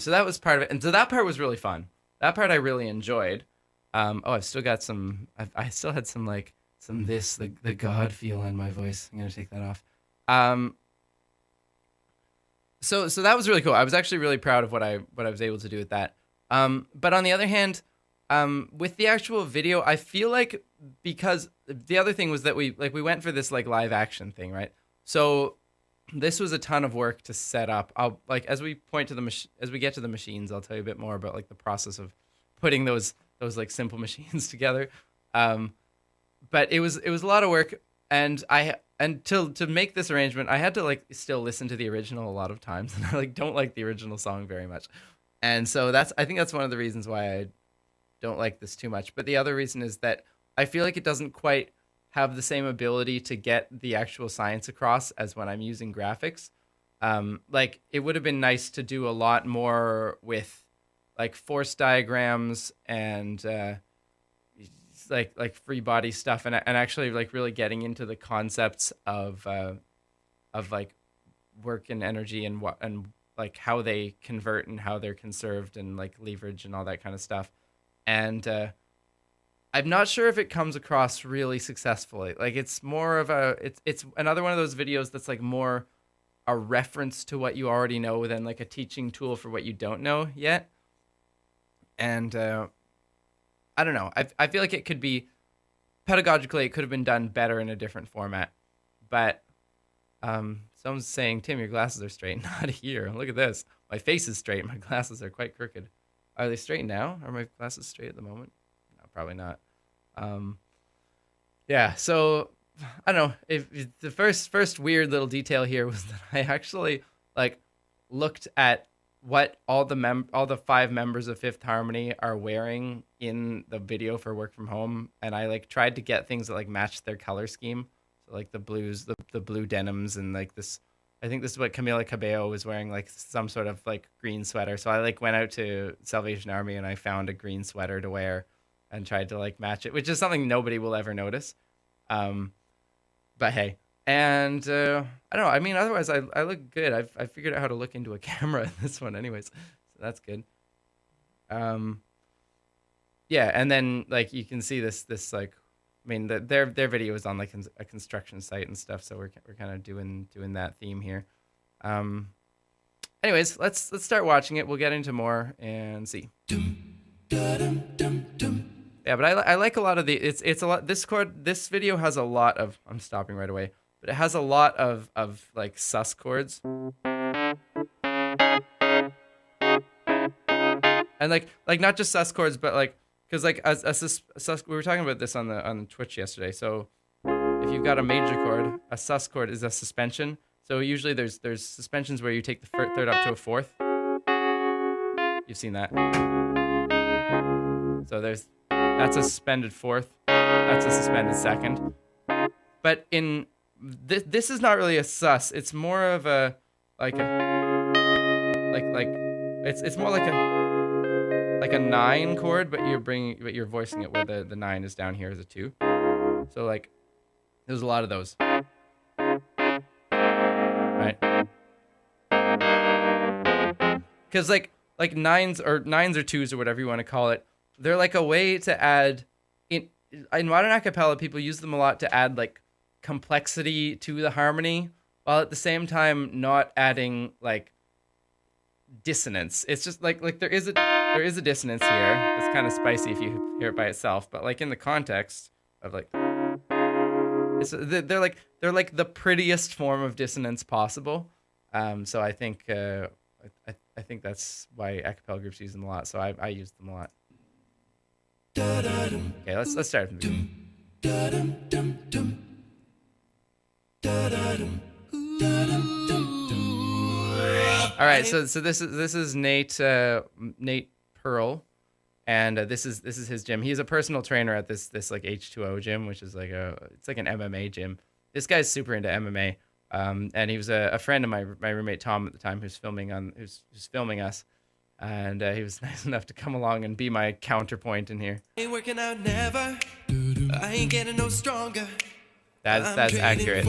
So that was part of it, and so that part was really fun. That part I really enjoyed. I've still got some. I still had some like some the God feel in my voice. I'm gonna take that off. Um, so that was really cool. I was actually really proud of what I was able to do with that. But on the other hand, with the actual video, I feel like because the other thing was that we went for this like live action thing, right? So this was a ton of work to set up. I'll like as we as we get to the machines, I'll tell you a bit more about like the process of putting those like simple machines together. But it was a lot of work, and to make this arrangement, I had to like still listen to the original a lot of times, and I like don't like the original song very much, and so I think that's one of the reasons why I don't like this too much. But the other reason is that I feel like it doesn't quite have the same ability to get the actual science across as when I'm using graphics. Like it would have been nice to do a lot more with like force diagrams and like free body stuff, and actually like really getting into the concepts of like work and energy and what and like how they convert and how they're conserved and like leverage and all that kind of stuff. And I'm not sure if it comes across really successfully. Like it's more of it's another one of those videos that's like more a reference to what you already know than like a teaching tool for what you don't know yet. And I don't know. I feel like it could be pedagogically it could have been done better in a different format. But someone's saying, Tim, your glasses are straight. Not here. Look at this. My face is straight. My glasses are quite crooked. Are they straight now? Are my glasses straight at the moment? No, probably not. Yeah, so I don't know. If the first weird little detail here was that I actually like looked at what all the five members of Fifth Harmony are wearing in the video for Work from Home, and I like tried to get things that like matched their color scheme. So like the blues, the blue denims, and like this. I think this is what Camila Cabello was wearing, like some sort of like green sweater. So I like went out to Salvation Army and I found a green sweater to wear and tried to like match it, which is something nobody will ever notice. But hey, and I don't know. I mean, otherwise I look good. I figured out how to look into a camera in this one anyways. that's good. Yeah, and then like you can see this like, I mean their video is on like a construction site and stuff, so we're kind of doing that theme here. Anyways, let's start watching it. We'll get into more and see. Yeah, but I like a lot of the it's a lot. This video has a lot of, I'm stopping right away, but it has a lot of like sus chords. And like not just sus chords, but like, because like we were talking about this on Twitch yesterday. So if you've got a major chord, a sus chord is a suspension. So usually there's suspensions where you take the third up to a fourth. You've seen that. So that's a suspended fourth. That's a suspended second. But in this is not really a sus. It's more of a it's more like a 9 chord, but you're voicing it where the 9 is down here as a 2. So like there's a lot of those. Right? Cuz like nines or 2s or whatever you want to call it, they're like a way to add in modern a cappella. People use them a lot to add like complexity to the harmony, while at the same time not adding like dissonance. It's just like there is a dissonance here. It's kind of spicy if you hear it by itself, but like in the context of like, they're like the prettiest form of dissonance possible. So I think I think that's why a cappella groups use them a lot. So I use them a lot. Okay, let's start from the beginning. All right, so this is Nate Pearl, and this is his gym. He's a personal trainer at this like H2O gym, which is like it's like an MMA gym. This guy's super into MMA, and he was a friend of my roommate Tom at the time, who's filming us, and he was nice enough to come along and be my counterpoint in here. Ain't working out never. I ain't getting no stronger. That's accurate.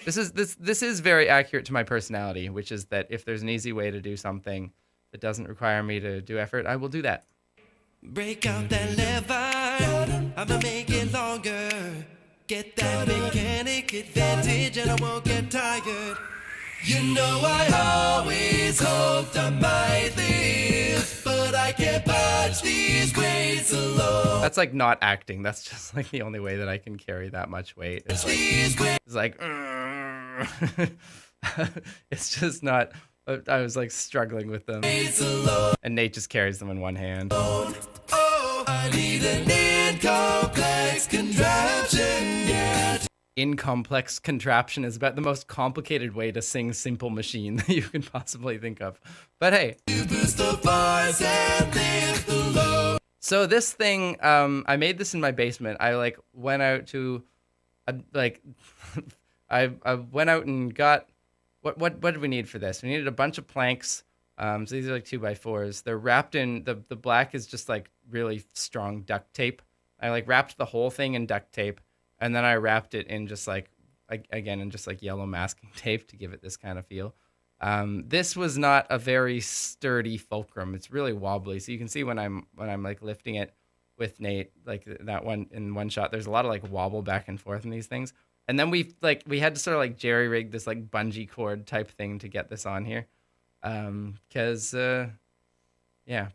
This is very accurate to my personality, which is that if there's an easy way to do something that doesn't require me to do effort, I will do that. Break out that lever, I'ma make it longer. Get that mechanic advantage and I won't get tired. You know I always hoped I might live, but I can't budge these weights alone. That's like not acting. That's just like the only way that I can carry that much weight. It's like it's just not. I was like struggling with them, and Nate just carries them in one hand. Oh, I need an incomplex contraption, yeah. Incomplex contraption is about the most complicated way to sing Simple Machine that you can possibly think of. But hey. So this thing, I made this in my basement. I like went out to, I went out and got, what did we need for this? We needed a bunch of planks. So these are like 2x4s. They're wrapped in, the black is just like really strong duct tape. I like wrapped the whole thing in duct tape. And then I wrapped it in just like, again, in just like yellow masking tape to give it this kind of feel. This was not a very sturdy fulcrum. It's really wobbly. So you can see when I'm like lifting it with Nate, like that one in one shot, there's a lot of like wobble back and forth in these things. And then we had to sort of like jerry rig this like bungee cord type thing to get this on here. Yeah,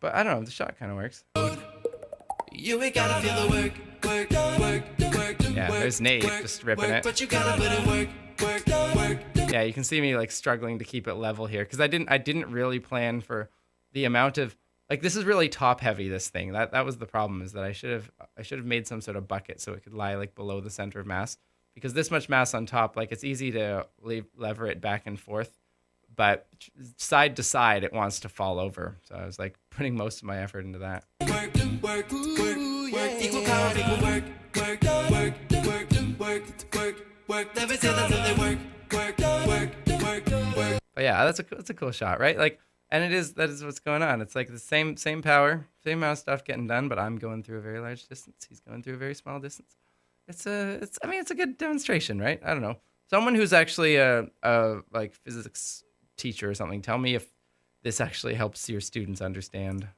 but I don't know, the shot kind of works. You ain't gotta feel the work. Yeah, there's Nate just ripping it. But you gotta put in work. Yeah, you can see me like struggling to keep it level here because I didn't really plan for the amount of, like, this is really top heavy, this thing. That was the problem, is that I should have made some sort of bucket so it could lie like below the center of mass, because this much mass on top, like, it's easy to lever it back and forth, but side to side it wants to fall over. So I was like putting most of my effort into that. Work, equal power, equal work. Never say that they work. But yeah, that's a cool shot, right? Like, and that is what's going on. It's like the same power, same amount of stuff getting done, but I'm going through a very large distance. He's going through a very small distance. It's a good demonstration, right? I don't know. Someone who's actually a like physics teacher or something, tell me if this actually helps your students understand.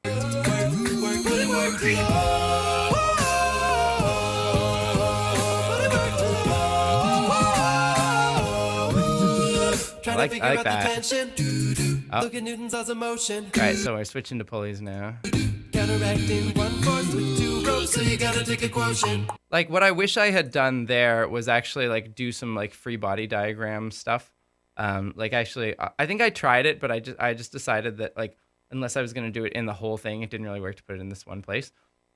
I like that. Oh. Look at Newton's laws of motion. All right, so we're switching to pulleys now. Counteracting one force with two ropes, so you gotta take a quotient. Like, what I wish I had done there was actually like do some like free body diagram stuff. Like actually, I think I tried it, but I just decided that like unless I was gonna do it in the whole thing, it didn't really work to put it in this one place.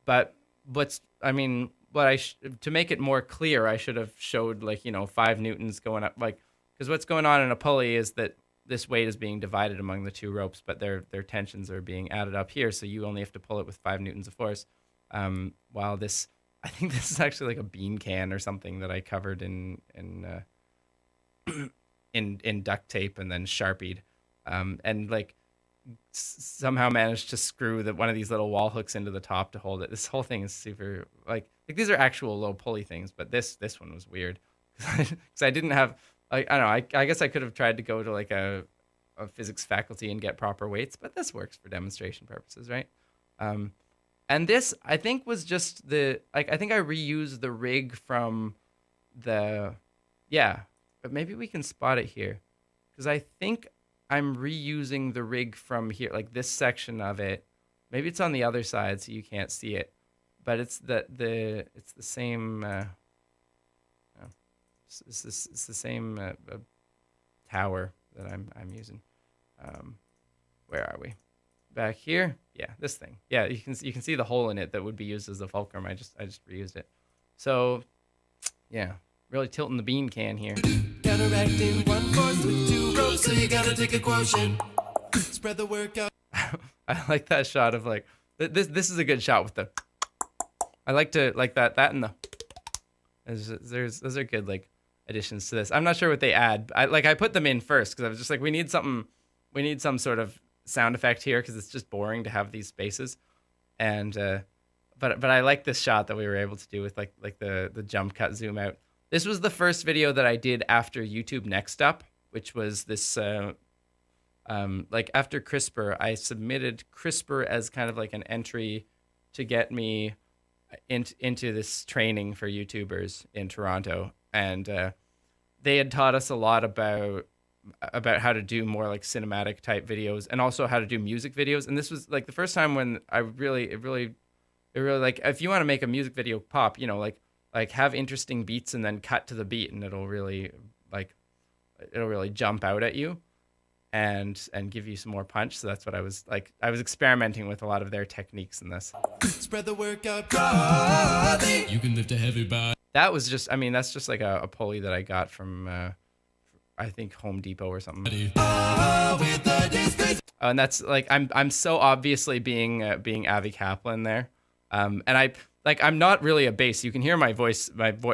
But to make it more clear, I should have showed like 5 newtons going up, like, because what's going on in a pulley is that this weight is being divided among the 2 ropes, but their tensions are being added up here, so you only have to pull it with 5 newtons of force. While this, I think this is actually like a bean can or something that I covered in duct tape and then sharpied, and like somehow managed to screw one of these little wall hooks into the top to hold it. This whole thing is super like these are actual low pulley things, but this one was weird because I didn't have. I don't know. I guess I could have tried to go to like a physics faculty and get proper weights, but this works for demonstration purposes, right? And this I think was just I think I reused the rig from but maybe we can spot it here because I think I'm reusing the rig from here, like this section of it. Maybe it's on the other side so you can't see it, but it's the same. It's the same tower that I'm using. Where are we? Back here? Yeah, this thing. Yeah, you can see the hole in it that would be used as the fulcrum. I just reused it. So, yeah, really tilting the bean can here. Counteracting one force with 2 ropes, so you gotta take a quotient. Spread the work out. I like that shot of like this is a good shot with the. I like to like that and the. Those are good like additions to this. I'm not sure what they add. I put them in first because I was just like, we need some sort of sound effect here because it's just boring to have these spaces. And but I like this shot that we were able to do with like the jump cut zoom out. This was the first video that I did after YouTube Next Up, which was this like after CRISPR, I submitted CRISPR as kind of like an entry to get me into this training for YouTubers in Toronto, and they had taught us a lot about how to do more like cinematic type videos and also how to do music videos. And this was like the first time when it really like if you want to make a music video pop, like have interesting beats and then cut to the beat and it'll really jump out at you and give you some more punch. So that's what I was experimenting with a lot of their techniques in this. Spread the workout body. You can lift a heavy body. That was just, that's just like a pulley that I got from, I think Home Depot or something. And that's like, I'm so obviously being Avi Kaplan there. And I'm not really a bass. You can hear my voice,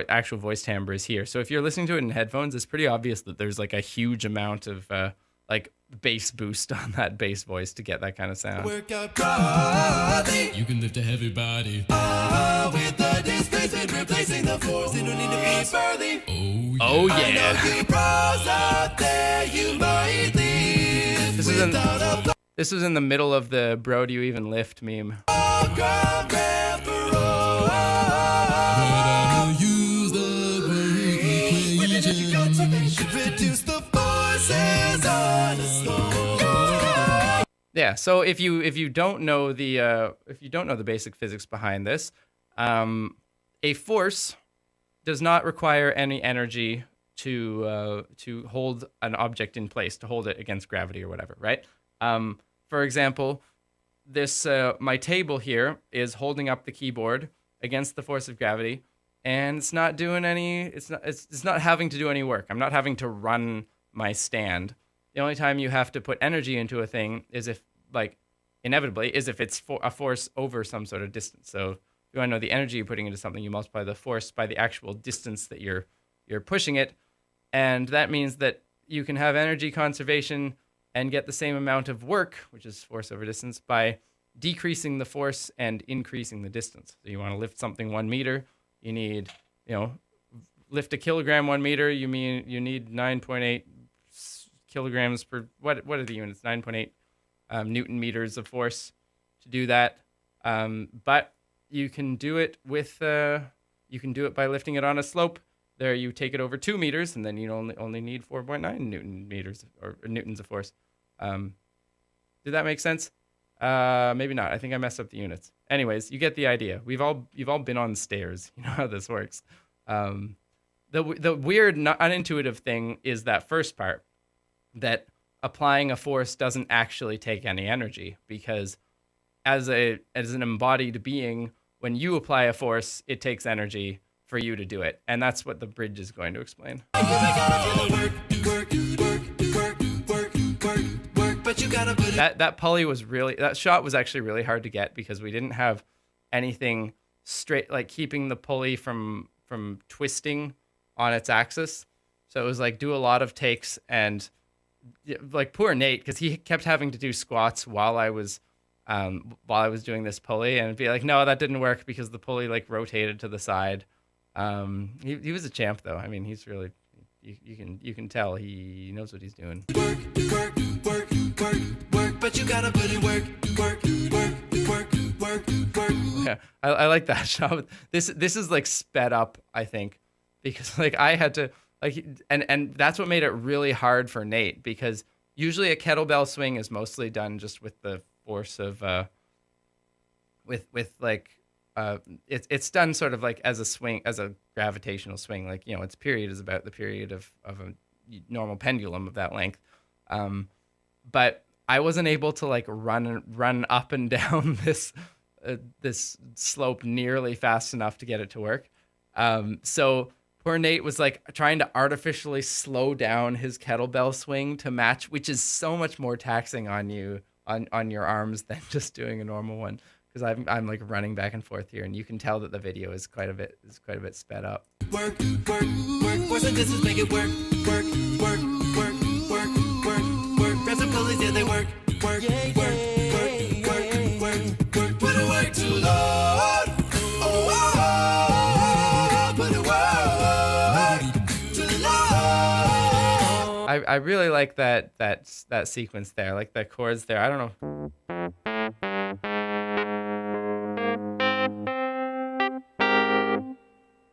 actual voice timbre is here. So if you're listening to it in headphones, it's pretty obvious that there's like a huge amount of, like bass boost on that bass voice to get that kind of sound. Workout body. You can lift a heavy body. With the displacement replacing the force, you don't need to be burly. Oh yeah. I know you bros out there, you might leave. This was in the middle of the bro do you even lift meme. Yeah, so if you don't know the basic physics behind this, a force does not require any energy to hold an object in place, to hold it against gravity or whatever, right? For example, this my table here is holding up the keyboard against the force of gravity, and it's not doing any. It's not having to do any work. I'm not having to run my stand. The only time you have to put energy into a thing is if, like, inevitably, is if it's a force over some sort of distance. So if you want to know the energy you're putting into something, you multiply the force by the actual distance that you're pushing it, and that means that you can have energy conservation and get the same amount of work, which is force over distance, by decreasing the force and increasing the distance. So you want to lift something 1 meter, you need, lift a kilogram 1 meter, you need 9.8 kilograms per, what are the units? 9.8 Newton meters of force to do that. But you can do it with, you can do it by lifting it on a slope. There you take it over 2 meters, and then you only need 4.9 Newton meters or newtons of force. Did that make sense? Maybe not. I think I messed up the units. Anyways, you get the idea. You've all been on stairs. You know how this works. The weird, unintuitive thing is that first part, that applying a force doesn't actually take any energy, because as an embodied being, when you apply a force, it takes energy for you to do it, and that's what the bridge is going to explain. That pulley was really, that shot was actually really hard to get because we didn't have anything straight, like keeping the pulley from twisting on its axis. So it was like do a lot of takes, and like poor Nate, because he kept having to do squats while I was doing this pulley, and it'd be like, no, that didn't work because the pulley like rotated to the side. He was a champ though. I mean, he's really, you can tell he knows what he's doing. Work, but you gotta put in work. Yeah, I like that shot. This is like sped up, I think, because like I had to like, and that's what made it really hard for Nate, because usually a kettlebell swing is mostly done just with the force of it's done sort of like as a swing, as a gravitational swing, like, you know, its period is about the period of a normal pendulum of that length. But I wasn't able to like run up and down this slope nearly fast enough to get it to work. So poor Nate was like trying to artificially slow down his kettlebell swing to match, which is so much more taxing on you, on your arms, than just doing a normal one. Because I'm like running back and forth here, and you can tell that the video is quite a bit sped up. Work. Force and distance make it work. Press and pulleys, yeah, they work. Put it work to Lord. Put it work to Lord. I really like that sequence there, like the chords there. I don't know.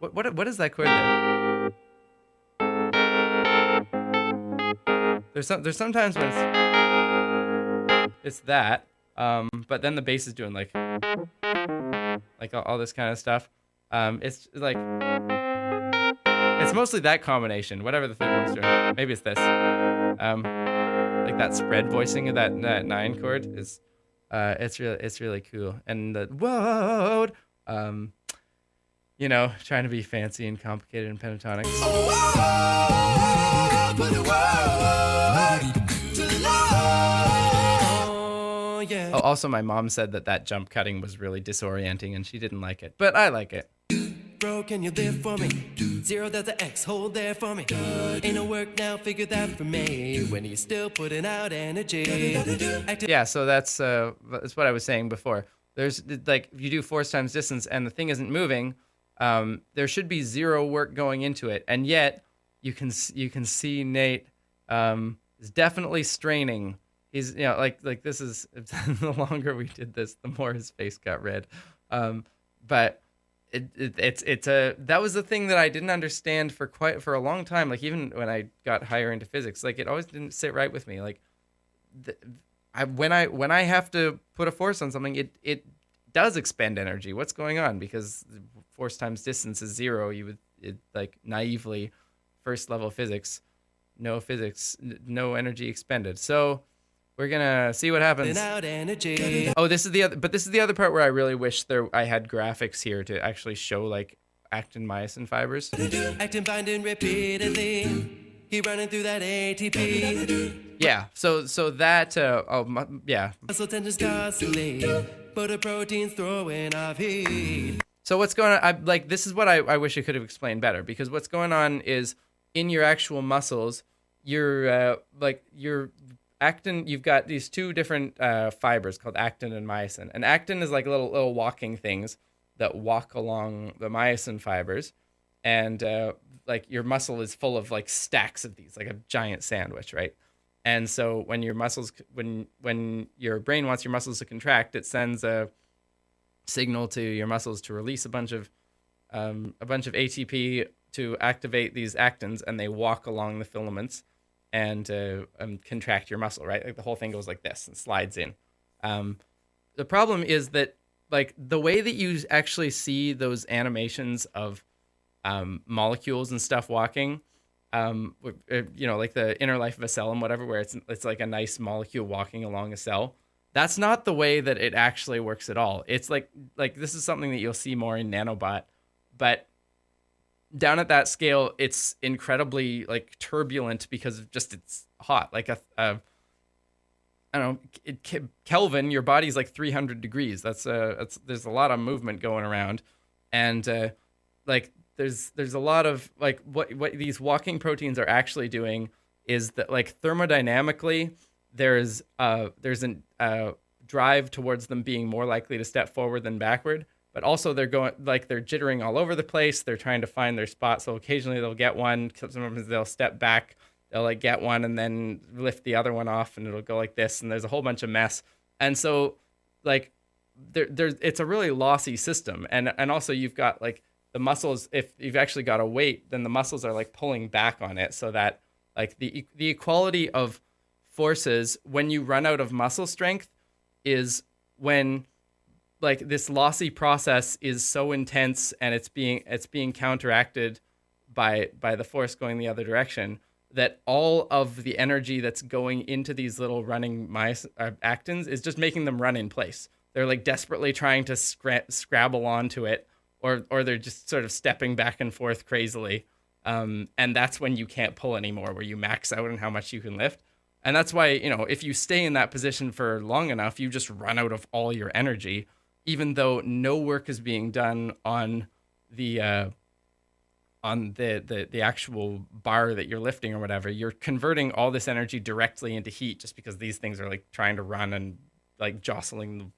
What is that chord there? There's sometimes when it's that, but then the bass is doing like all this kind of stuff. It's like it's mostly that combination. Whatever the third one's doing, maybe it's this. Like that spread voicing of that 9 chord is, it's really cool. And the whoa, you know, trying to be fancy and complicated in pentatonics. Oh, also, my mom said that jump cutting was really disorienting, and she didn't like it, but I like it. Bro, can you live for me? 0 delta X, hold there for me. Ain't no work now, figure that for me. When you still putting out energy. Yeah, so that's what I was saying before. There's like, if you do force times distance and the thing isn't moving, there should be 0 work going into it, and yet you can see Nate is definitely straining. He's, you know, like this is the longer we did this, the more his face got red. But it's that was the thing that I didn't understand for a long time. Like even when I got higher into physics, like it always didn't sit right with me. Like when I have to put a force on something, it does expend energy. What's going on? Because force times distance is 0. You would like naively, first level physics, no energy expended. So we're gonna see what happens. Oh, this is the other part where I really wish I had graphics here to actually show like actin myosin fibers. Actin binding repeatedly. He running through that ATP. Yeah. So that yeah. Muscle tendons constantly. But proteins throwing off heat. So what's going on? This is what I wish I could have explained better, because what's going on is in your actual muscles, your actin, you've got these 2 different fibers called actin and myosin. And actin is like little walking things that walk along the myosin fibers, and like your muscle is full of like stacks of these, like a giant sandwich, right? And so when your muscles, when your brain wants your muscles to contract, it sends a signal to your muscles to release a bunch of ATP to activate these actins, and they walk along the filaments and contract your muscle, right? Like the whole thing goes like this and slides in. The problem is that like the way that you actually see those animations of molecules and stuff walking, like the inner life of a cell and whatever, where it's like a nice molecule walking along a cell. That's not the way that it actually works at all. It's like this is something that you'll see more in nanobot, but down at that scale, it's incredibly like turbulent because of just it's hot. Like I don't know, Kelvin, your body's like 300 degrees. There's a lot of movement going around, and like there's a lot of like what these walking proteins are actually doing is that like thermodynamically there's a drive towards them being more likely to step forward than backward, but also they're jittering all over the place. They're trying to find their spot, so occasionally they'll get one, sometimes they'll step back, they'll like get one and then lift the other one off, and it'll go like this, and there's a whole bunch of mess. And so like there's it's a really lossy system, and also you've got like the muscles, if you've actually got a weight, then the muscles are like pulling back on it, so that like the equality of forces when you run out of muscle strength is when like this lossy process is so intense and it's being counteracted by the force going the other direction, that all of the energy that's going into these little running actins is just making them run in place. They're like desperately trying to scrabble onto it, or they're just sort of stepping back and forth crazily. And that's when you can't pull anymore, where you max out on how much you can lift. And that's why, if you stay in that position for long enough, you just run out of all your energy, even though no work is being done on the actual bar that you're lifting or whatever. You're converting all this energy directly into heat, just because these things are like trying to run and like jostling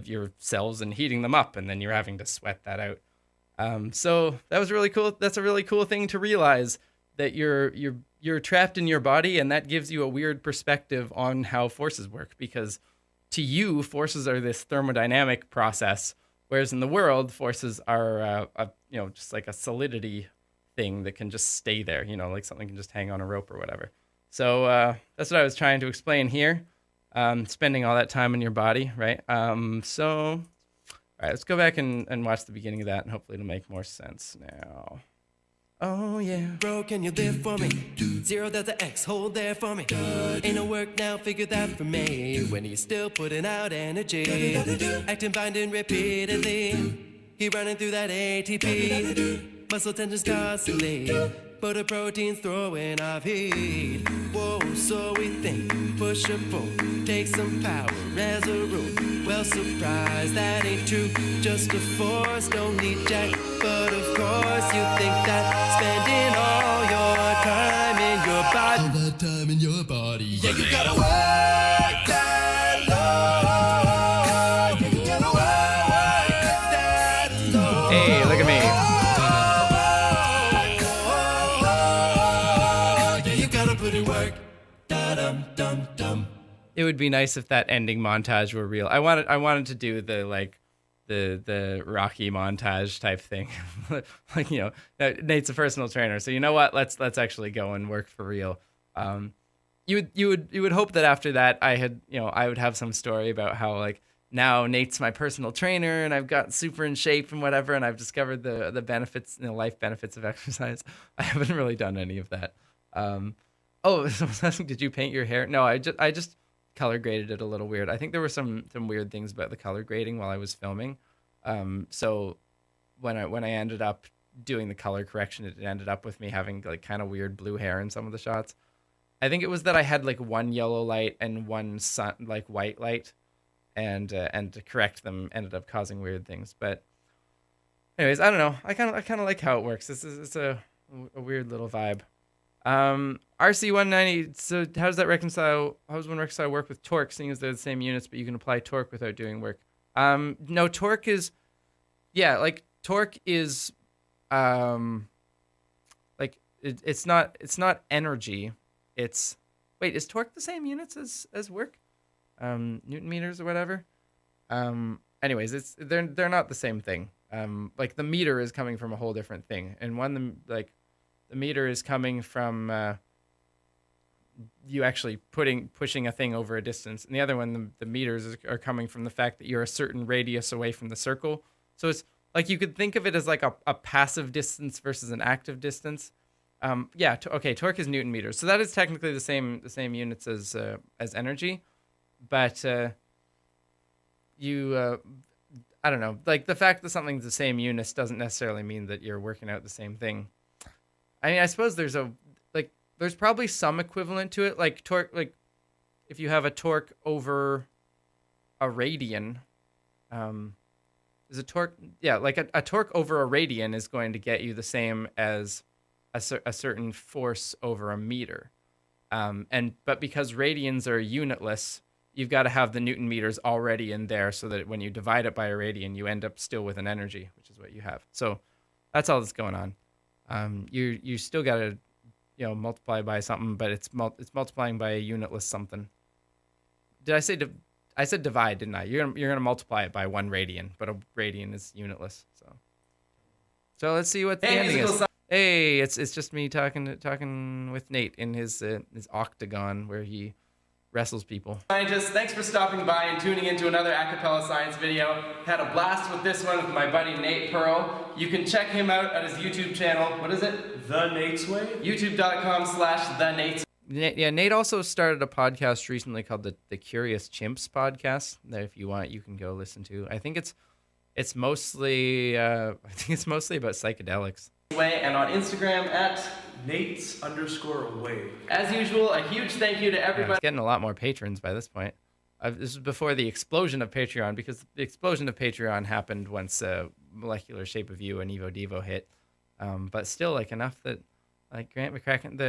your cells and heating them up, and then you're having to sweat that out. So that was really cool. That's a really cool thing to realize, that you're trapped in your body, and that gives you a weird perspective on how forces work, because to you, forces are this thermodynamic process, whereas in the world, forces are just like a solidity thing that can just stay there, like something can just hang on a rope or whatever. So that's what I was trying to explain here, spending all that time in your body, right? All right, let's go back and watch the beginning of that, and hopefully it'll make more sense now. Oh, yeah. Bro, can you live for me? Zero delta X, hold there for me. Ain't no work now, figure that for me. When he's still putting out energy, acting, binding repeatedly. He running through that ATP, muscle tensions constantly, but the protein's throwing off heat. Whoa, so we think, push a pull, take some power as a rule. Well, surprised, that ain't true. Just a force, don't need jack. But of course, you think that spending all your time in your body, all that time in your body, yeah, you gotta work that low. Yeah, you gotta work that low. Hey, look at me. Yeah, you gotta put in work. Da-dum-dum-dum. It would be nice if that ending montage were real. I wanted to do the Rocky montage type thing. Like, Nate's a personal trainer, so you know what? Let's actually go and work for real. You would hope that after that I would have some story about how like now Nate's my personal trainer and I've got super in shape and whatever, and I've discovered the benefits, life benefits of exercise. I haven't really done any of that. Did you paint your hair? No, I just color graded it a little weird. I think there were some weird things about the color grading while I was filming. So when I ended up doing the color correction, it ended up with me having like kind of weird blue hair in some of the shots. I think it was that I had like one yellow light and one white light, and to correct them ended up causing weird things. But anyways, I don't know. I kind of like how it works. It's a weird little vibe. RC190, so how does that reconcile? How does one reconcile work with torque, seeing as they're the same units, but you can apply torque without doing work? No, torque is, it's not energy. It's Wait, is torque the same units as work? Newton meters or whatever. Anyways, they're not the same thing. Like the meter is coming from a whole different thing, and the meter is coming from you actually pushing a thing over a distance, and the other one, the meters are coming from the fact that you're a certain radius away from the circle. So it's like you could think of it as like a passive distance versus an active distance. Okay, torque is Newton meters, so that is technically the same units as energy, but I don't know, like the fact that something's the same units doesn't necessarily mean that you're working out the same thing. I mean, I suppose there's probably some equivalent to it, like torque, like if you have a torque over a radian, is a torque, like a torque over a radian is going to get you the same as a certain force over a meter. But because radians are unitless, you've got to have the Newton meters already in there so that when you divide it by a radian, you end up still with an energy, which is what you have. So that's all that's going on. You still got to, multiply by something, but it's multiplying by a unitless something. Did I say I said divide, didn't I? You're gonna multiply it by 1 radian, but a radian is unitless. So let's see what the ending is. Hey, it's just me talking with Nate in his octagon where he wrestles people. Scientists, thanks for stopping by and tuning into another Acapella Science video. Had a blast with this one with my buddy Nate Pearl. You can check him out at his YouTube channel. What is it? The Nate's Way? YouTube.com/TheNate's. Yeah, Nate also started a podcast recently called the Curious Chimps podcast that if you want you can go listen to. I think it's mostly about psychedelics. And on Instagram at Nate's_way. As usual, a huge thank you to everybody. It's getting a lot more patrons by this point. This is before the explosion of Patreon, because the explosion of Patreon happened once Molecular Shape of You and Evo Devo hit. But still, like enough that like Grant McCracken,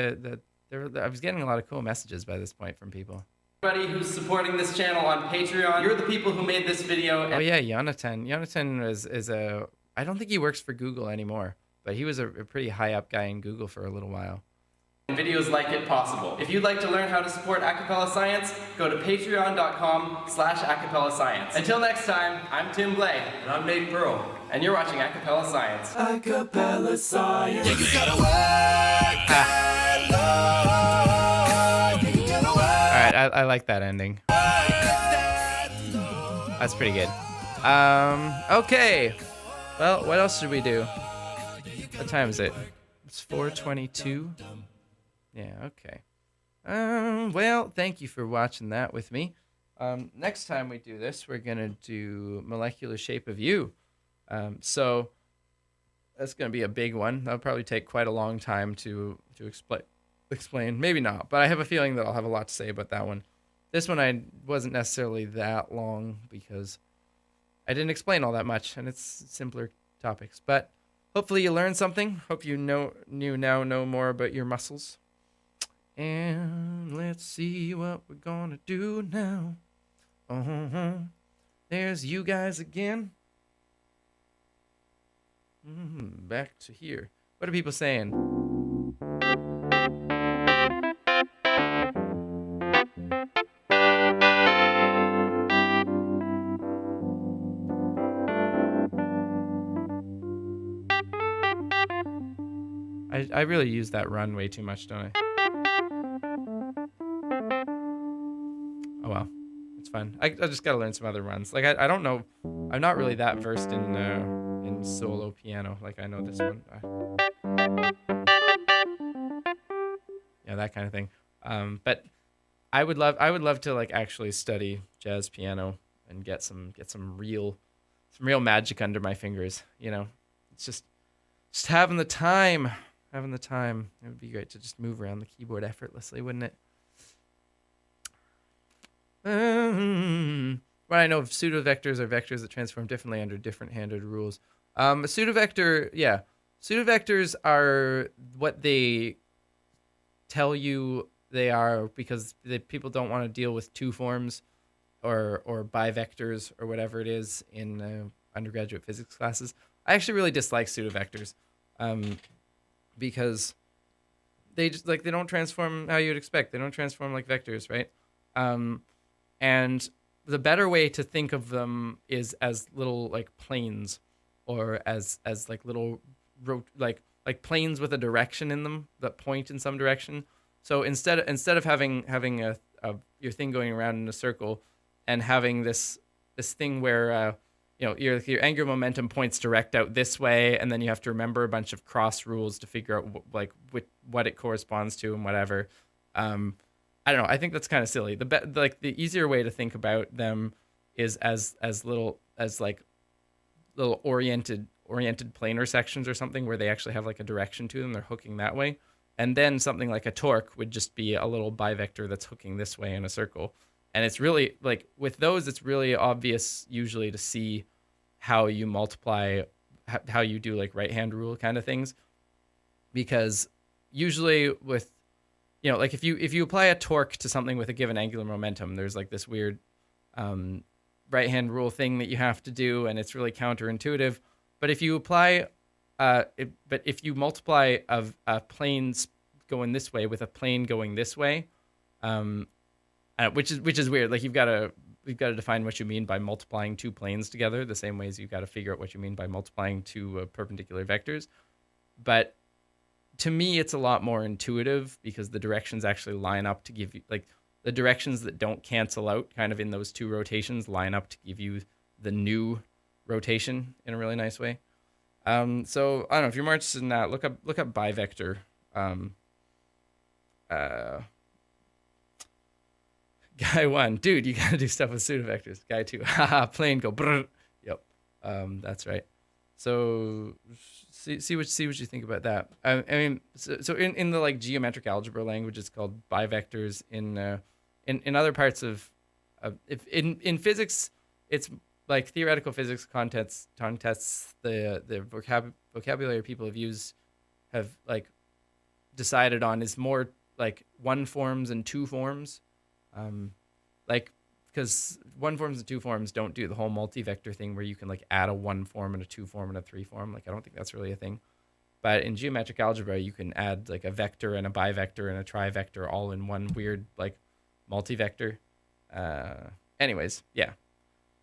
I was getting a lot of cool messages by this point from people. Everybody who's supporting this channel on Patreon, you're the people who made this video. Oh yeah, Jonathan. Jonathan is I don't think he works for Google anymore, but he was a pretty high up guy in Google for a little while. Videos like it possible. If you'd like to learn how to support Acapella Science, go to patreon.com/Acapella Science. Until next time, I'm Tim Blay. And I'm Nate Pearl. And you're watching Acapella Science. Acapella Science. Yeah, you gotta work that Lord. Yeah, you gotta work. All right, I like that ending. That's pretty good. Okay. Well, what else should we do? What time is it? It's 4:22. Yeah, okay. Well, thank you for watching that with me. Next time we do this, we're gonna do Molecular Shape of You. So that's gonna be a big one. That'll probably take quite a long time to explain. Maybe not, but I have a feeling that I'll have a lot to say about that one. This one I wasn't necessarily that long because I didn't explain all that much, and it's simpler topics. But hopefully you learned something. Hope you now know more about your muscles. And let's see what we're gonna do now. There's you guys again. Back to here. What are people saying? I really use that run way too much, don't I? Oh well, it's fine. I just gotta learn some other runs. Like I don't know. I'm not really that versed in solo piano. Like I know this one. Yeah, that kind of thing. But I would love to like actually study jazz piano and get some real magic under my fingers. You know, it's just having the time. Having the time. It would be great to just move around the keyboard effortlessly, wouldn't it? What I know of pseudovectors are vectors that transform differently under different handed rules. A pseudovector, yeah. Pseudovectors are what they tell you they are because people don't want to deal with two forms or bivectors or whatever it is in undergraduate physics classes. I actually really dislike pseudovectors. Because they just like they don't transform how you'd expect. They don't transform like vectors, right? And the better way to think of them is as little like planes, or as like little like planes with a direction in them that point in some direction. So instead of having a your thing going around in a circle, and having this thing where your angular momentum points direct out this way, and then you have to remember a bunch of cross rules to figure out what it corresponds to and whatever. I don't know. I think that's kind of silly. The easier way to think about them is as little oriented planar sections or something, where they actually have like a direction to them. They're hooking that way. And then something like a torque would just be a little bivector that's hooking this way in a circle. And it's really like with those, it's really obvious usually to see how you multiply, how you do like right hand rule kind of things. Because usually with, like if you apply a torque to something with a given angular momentum, there's like this weird right hand rule thing that you have to do, and it's really counterintuitive. But if you apply, if you multiply a plane going this way with a plane going this way, which is weird. Like we've got to define what you mean by multiplying two planes together, the same way as you've got to figure out what you mean by multiplying two perpendicular vectors. But to me, it's a lot more intuitive because the directions actually line up to give you, like, the directions that don't cancel out kind of in those two rotations line up to give you the new rotation in a really nice way. So I don't know if you're more interested in that, look up bivector. Guy 1, dude, you gotta do stuff with pseudovectors. Guy 2, haha, plane go brr. Yep, that's right. So see what you think about that. I mean, so in the like geometric algebra language, it's called bivectors. In other parts of if in physics, it's like theoretical physics contests the vocabulary people have like decided on is more like one forms and two forms, like because one forms and two forms don't do the whole multi-vector thing where you can like add a one form and a two form and a three form. Like I don't think that's really a thing. But in geometric algebra, you can add like a vector and a bivector and a trivector all in one weird like multi-vector. Anyways, yeah.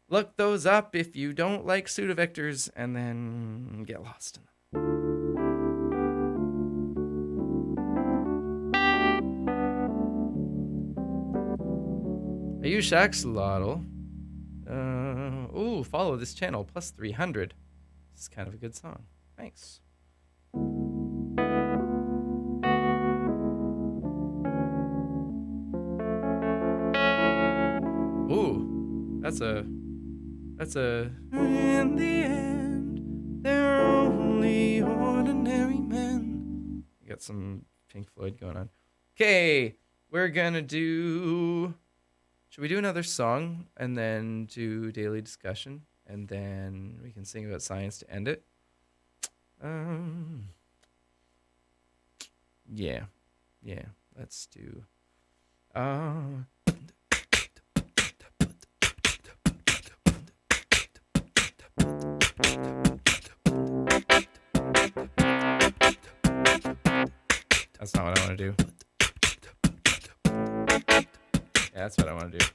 Look those up if you don't like pseudovectors, and then get lost in them. Are you Shaxlotl? Follow this channel, plus 300. This is kind of a good song. Thanks. Ooh, that's a in the end, they're only ordinary men. You got some Pink Floyd going on. Okay, we're gonna do... Should we do another song and then do daily discussion, and then we can sing about science to end it? Yeah, let's do... That's not what I want to do. Yeah, that's what I want to do.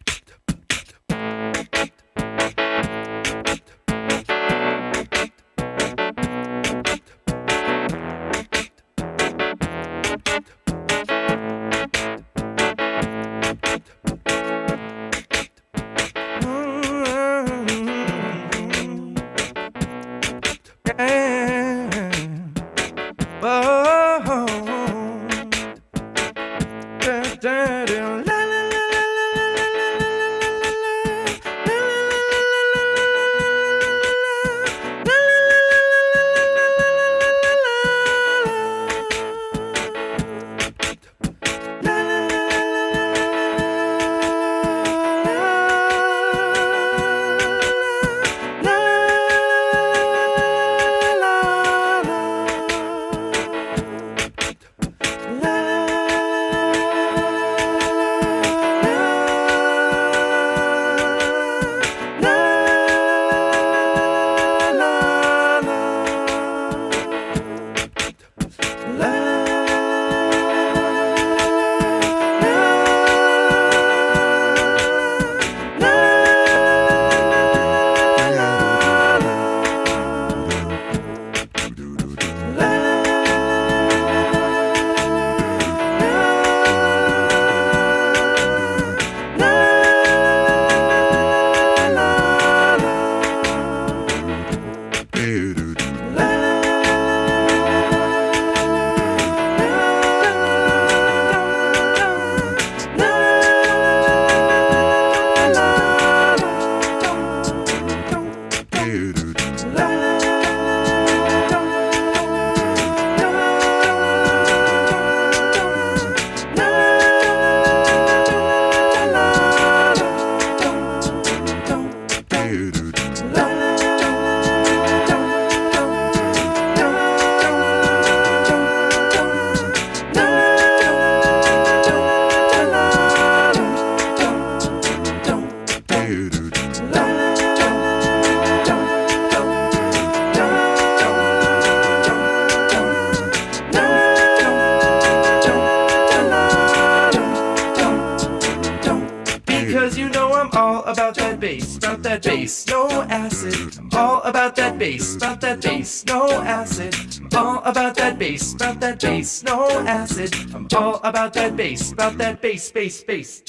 bass, about that bass, no acid. I'm all about that bass, about that bass, no acid. I'm all about that bass, about that bass, no acid. I'm all about that bass, about that bass, bass, bass.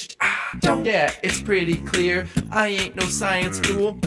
Yeah, it's pretty clear, I ain't no science fool.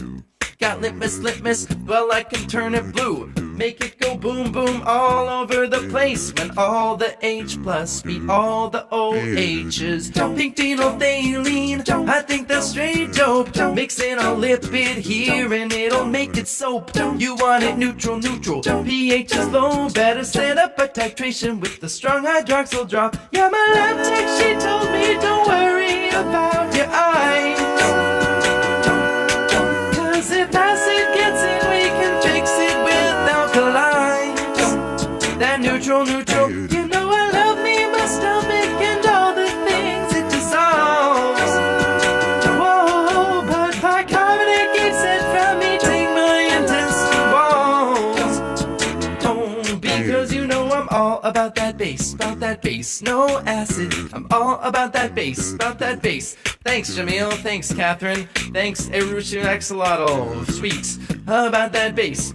Got litmus, well I can turn it blue. Make it go boom boom all over the place. When all the H plus meet all the OHs. Pink phenolphthalein, I think that's straight dope. Mix in a lipid here and it'll make it soap. You want it neutral, pH is low. Better set up a titration with the strong hydroxyl drop. Yeah, my lab tech, she told me don't worry about your eyes. If acid gets in, we can fix it with alkaline. That neutral, you know I love me, my stomach and all the things it dissolves. Whoa, but bicarbonate keeps it from eating my intestine walls. Oh, because you know I'm all about that bass, no acid. I'm all about that bass, Thanks, Jamil. Thanks, Catherine. Thanks, Erushu Axolotl. Sweet. About that bass,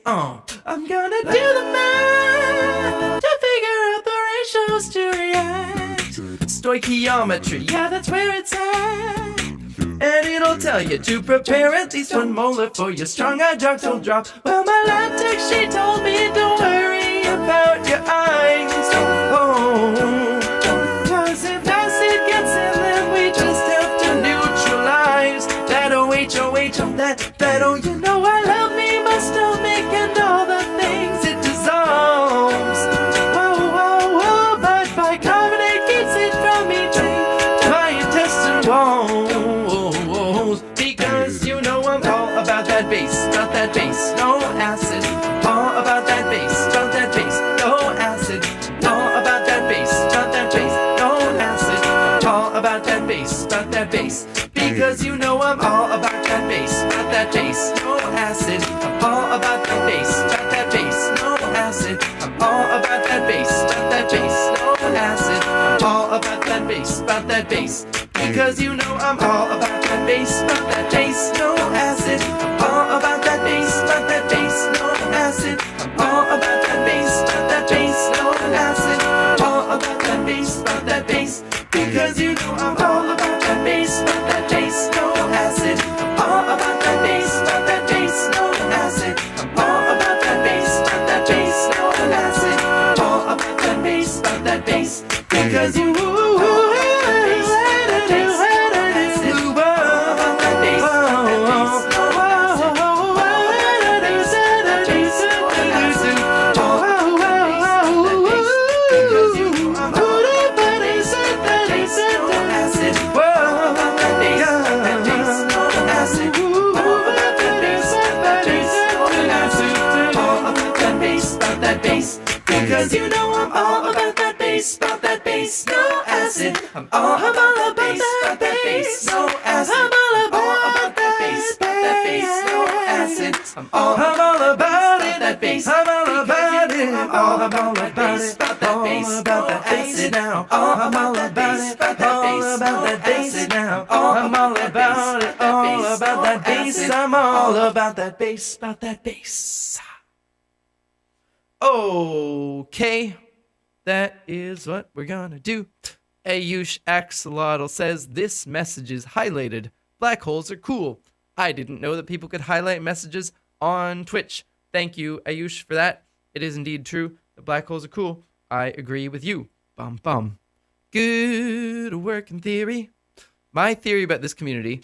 Oh, I'm gonna do the math to figure out the ratios to react. Stoichiometry, yeah, that's where it's at. And it'll tell you to prepare at least 1 molar for your strong hydroxyl drop. Well, my lab tech, she told me don't worry about your eyes. Oh, 'cause if acid gets in, then we just have to neutralize that that oh, you know I love me, my stomach and all the things it dissolves. Whoa, but bicarbonate keeps it from eating my intestine walls. Because you know I'm all about that bass, no acid. All about that bass, no acid. All about that bass, no acid. All about that bass, because you know I'm all about that bass, no acid. I'm all about that bass, no acid. I'm all about that bass, no acid. I'm all about that bass, because you know I'm all about that bass, no acid. I'm all about that bass, no acid. I'm all about that bass, no acid. I'm all about that bass, because you know I'm all about that bass, no acid. I'm all about that bass, no acid. I'm all about that bass, no acid. I'm all about that bass, because you because you know I'm all about that bass, no acid. I'm all about that bass, no acid. I'm all about that bass, no acid. I'm all about that bass, I'm all about it. I'm all about that bass, acid now. I'm all about it, all about that bass now. I'm all about it, all about that bass. I'm all about that bass, Okay, that is what we're gonna do. Ayush Axolotl says, this message is highlighted. Black holes are cool. I didn't know that people could highlight messages on Twitch. Thank you, Ayush, for that. It is indeed true that black holes are cool. I agree with you. Bum bum. Good work in theory. My theory about this community: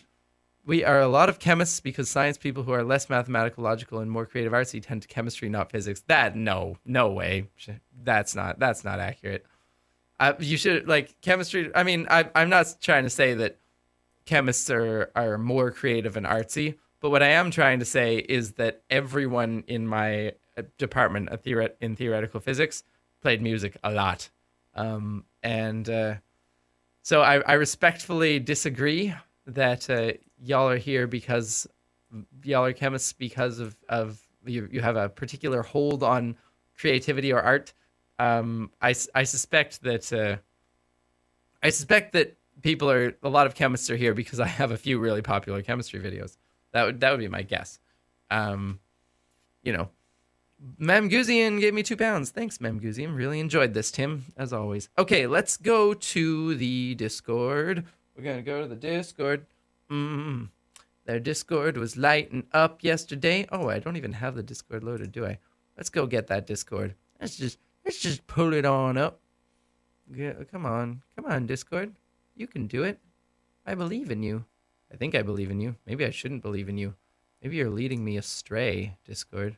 we are a lot of chemists because science people who are less mathematical, logical, and more creative artsy tend to chemistry, not physics. No way. That's not accurate. You should, like, chemistry. I mean, I'm not trying to say that chemists are more creative and artsy, but what I am trying to say is that everyone in my department in theoretical physics played music a lot. So I respectfully disagree that y'all are here because y'all are chemists because of you have a particular hold on creativity or art. I suspect that people are, a lot of chemists are here because I have a few really popular chemistry videos. That would be my guess. You know, Mamguzian gave me £2. Thanks, Mamguzian. Really enjoyed this, Tim, as always. Okay, let's go to the Discord. We're going to go to the Discord. Their Discord was lighting up yesterday. Oh, I don't even have the Discord loaded, do I? Let's go get that Discord. Let's just pull it on up. Yeah, come on, Discord. You can do it. I believe in you. I think I believe in you. Maybe I shouldn't believe in you. Maybe you're leading me astray, Discord.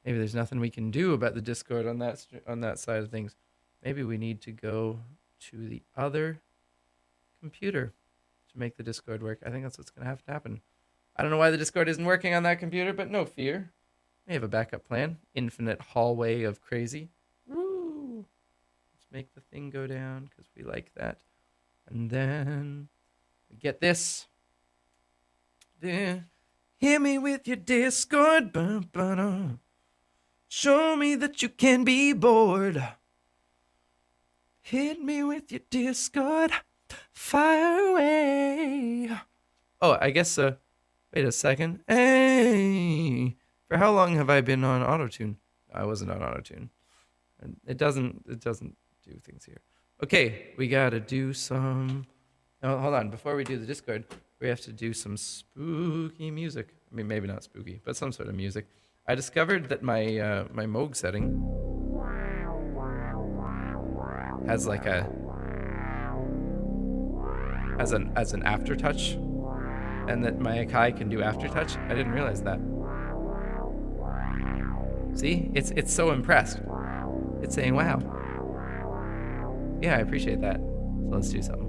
Maybe there's nothing we can do about the Discord on that side of things. Maybe we need to go to the other computer to make the Discord work. I think that's what's going to have to happen. I don't know why the Discord isn't working on that computer, but no fear. We have a backup plan. Infinite hallway of crazy. Woo! Let's make the thing go down because we like that. And then we get this. Hit me with your Discord. Ba-ba-da. Show me that you can be bored. Hit me with your Discord. Fire away. Oh, I guess, wait a second. Hey, for how long have I been on autotune? I wasn't on autotune. And it doesn't do things here. Okay, we gotta do some, oh, hold on. Before we do the Discord, we have to do some spooky music. I mean, maybe not spooky, but some sort of music. I discovered that my my Moog setting has like as an aftertouch, and that my Akai can do aftertouch. I didn't realize that. See, it's so impressed. It's saying, "Wow." Yeah, I appreciate that. So let's do something.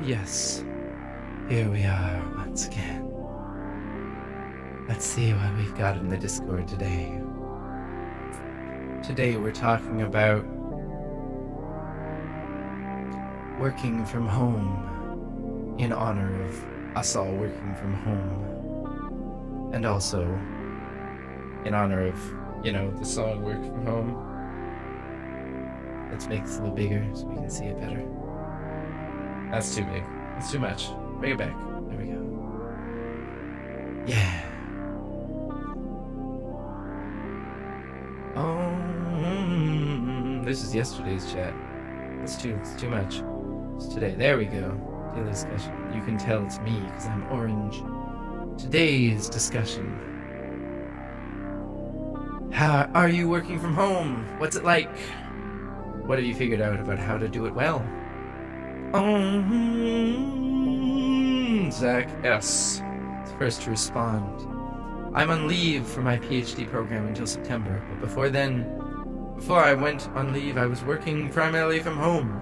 Yes, here we are once again. Let's see what we've got in the Discord today. Today we're talking about working from home in honor of us all working from home. And also in honor of, you know, the song Work From Home. Let's make this a little bigger so we can see it better. That's too big. That's too much. Bring it back. There we go. Yeah. Oh, this is yesterday's chat. It's too much. It's today. There we go. Daily discussion. You can tell it's me because I'm orange. Today's discussion. How are you working from home? What's it like? What have you figured out about how to do it well? Zach S. is first to respond. I'm on leave for my PhD program until September, but before I went on leave, I was working primarily from home.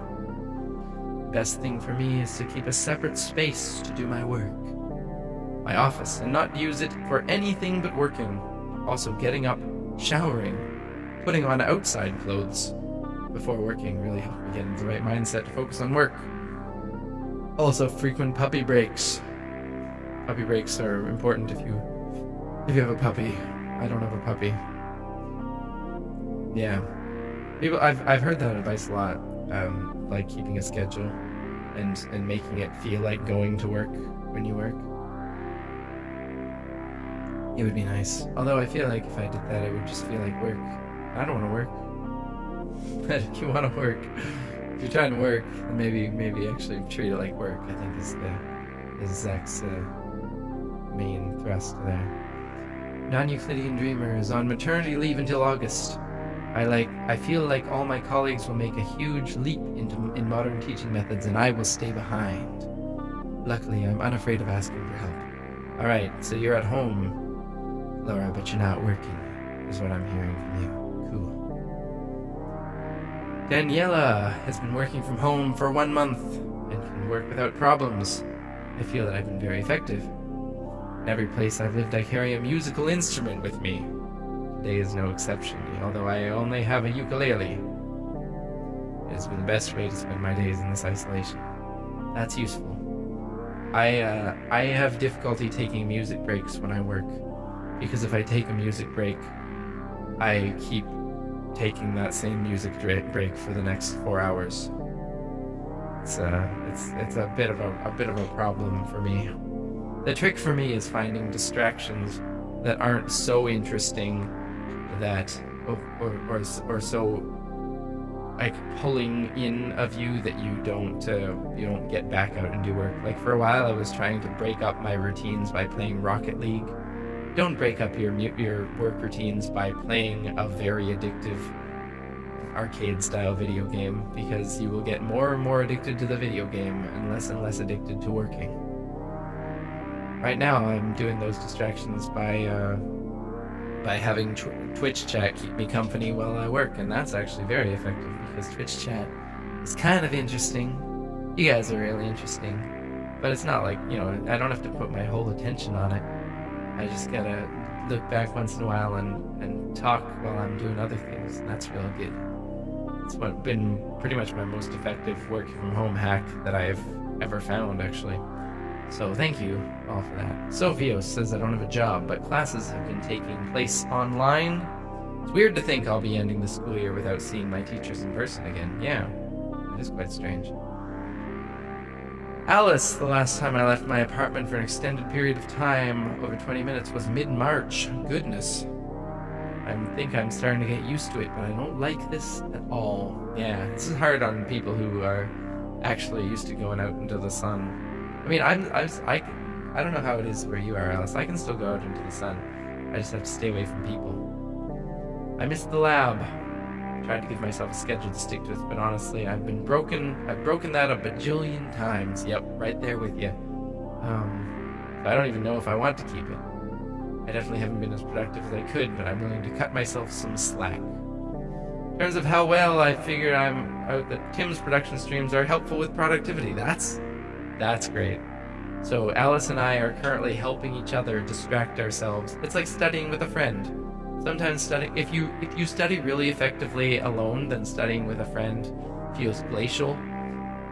The best thing for me is to keep a separate space to do my work. My office, and not use it for anything but working. Also getting up, showering, putting on outside clothes before working really helped me get into the right mindset to focus on work. Also, frequent puppy breaks. Puppy breaks are important if you have a puppy. I don't have a puppy. Yeah, I've heard that advice a lot. Like keeping a schedule and making it feel like going to work when you work. It would be nice. Although I feel like if I did that, it would just feel like work. I don't want to work. But if you want to work, if you're trying to work, then maybe actually treat it like work, I think is Zach's main thrust there. Non-Euclidean Dreamer is on maternity leave until August. I feel like all my colleagues will make a huge leap in modern teaching methods, and I will stay behind. Luckily, I'm unafraid of asking for help. Alright, so you're at home, Laura, but you're not working, is what I'm hearing from you. Cool. Daniela has been working from home for 1 month and can work without problems. I feel that I've been very effective. In every place I've lived, I carry a musical instrument with me. Today is no exception, although I only have a ukulele. It has been the best way to spend my days in this isolation. That's useful. I have difficulty taking music breaks when I work, because if I take a music break, I keep taking that same music break for the next 4 hours. It's a bit of a problem for me. The trick for me is finding distractions that aren't so interesting that or so like pulling in of you that you don't get back out and do work. Like for a while I was trying to break up my routines by playing Rocket League. Don't break up your work routines by playing a very addictive arcade style video game, because you will get more and more addicted to the video game and less addicted to working. Right now I'm doing those distractions by having Twitch chat keep me company while I work, and that's actually very effective because Twitch chat is kind of interesting. You guys are really interesting, but it's not like, I don't have to put my whole attention on it. I just gotta look back once in a while and talk while I'm doing other things, and that's real good. It's been pretty much my most effective work from home hack that I've ever found, actually. So thank you all for that. Sophios says I don't have a job, but classes have been taking place online. It's weird to think I'll be ending the school year without seeing my teachers in person again. Yeah, it is quite strange. Alice, the last time I left my apartment for an extended period of time, over 20 minutes, was mid-March. Goodness. I think I'm starting to get used to it, but I don't like this at all. Yeah, this is hard on people who are actually used to going out into the sun. I mean, I don't know how it is where you are, Alice. I can still go out into the sun. I just have to stay away from people. I miss the lab. Tried to give myself a schedule to stick to it, but honestly, I've broken that a bajillion times. Yep, right there with you. I don't even know if I want to keep it. I definitely haven't been as productive as I could, but I'm willing to cut myself some slack. In terms of how well, I figure I'm out that Tim's production streams are helpful with productivity. That's great. So Alice and I are currently helping each other distract ourselves. It's like studying with a friend. Sometimes if you study really effectively alone, then studying with a friend feels glacial.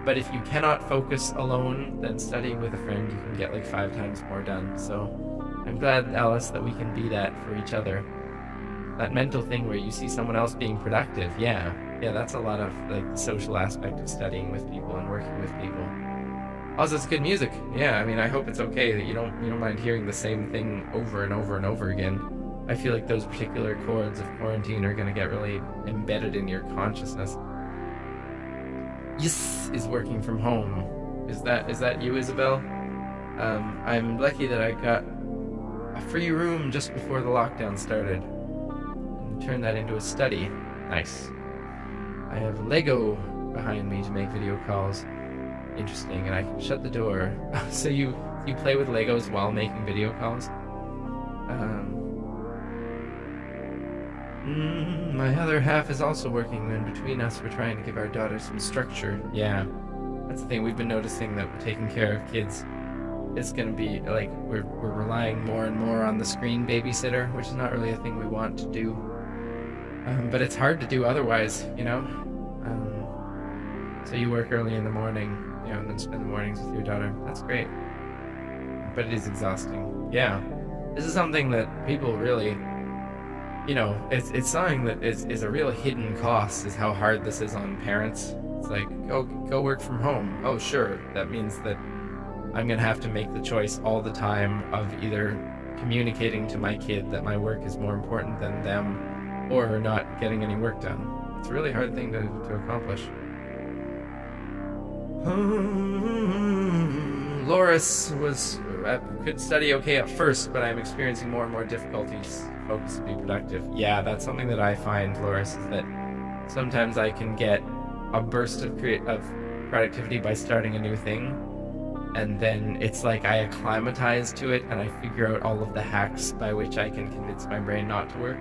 But if you cannot focus alone, then studying with a friend, you can get like 5 times more done. So I'm glad, Alice, that we can be that for each other. That mental thing where you see someone else being productive, yeah, that's a lot of like the social aspect of studying with people and working with people. Also, it's good music. Yeah, I mean, I hope it's okay that you don't mind hearing the same thing over and over and over again. I feel like those particular chords of quarantine are gonna get really embedded in your consciousness. Yes, is working from home. Is that you, Isabel? I'm lucky that I got a free room just before the lockdown started and turned that into a study. Nice. I have Lego behind me to make video calls. Interesting, and I can shut the door. So you play with Legos while making video calls? My other half is also working, and between us we're trying to give our daughter some structure. Yeah, that's the thing. We've been noticing that we're taking care of kids. It's gonna be like we're relying more and more on the screen babysitter, which is not really a thing we want to do. But it's hard to do otherwise, So you work early in the morning, and then spend the mornings with your daughter. That's great. But it is exhausting. Yeah. This is something that people really, it's something that is a real hidden cost, is how hard this is on parents. It's like, go work from home. Oh, sure. That means that I'm going to have to make the choice all the time of either communicating to my kid that my work is more important than them, or not getting any work done. It's a really hard thing to accomplish. Loris could study okay at first, but I'm experiencing more and more difficulties focus to be productive. Yeah, that's something that I find, Loris, is that sometimes I can get a burst of productivity by starting a new thing, and then it's like I acclimatize to it and I figure out all of the hacks by which I can convince my brain not to work.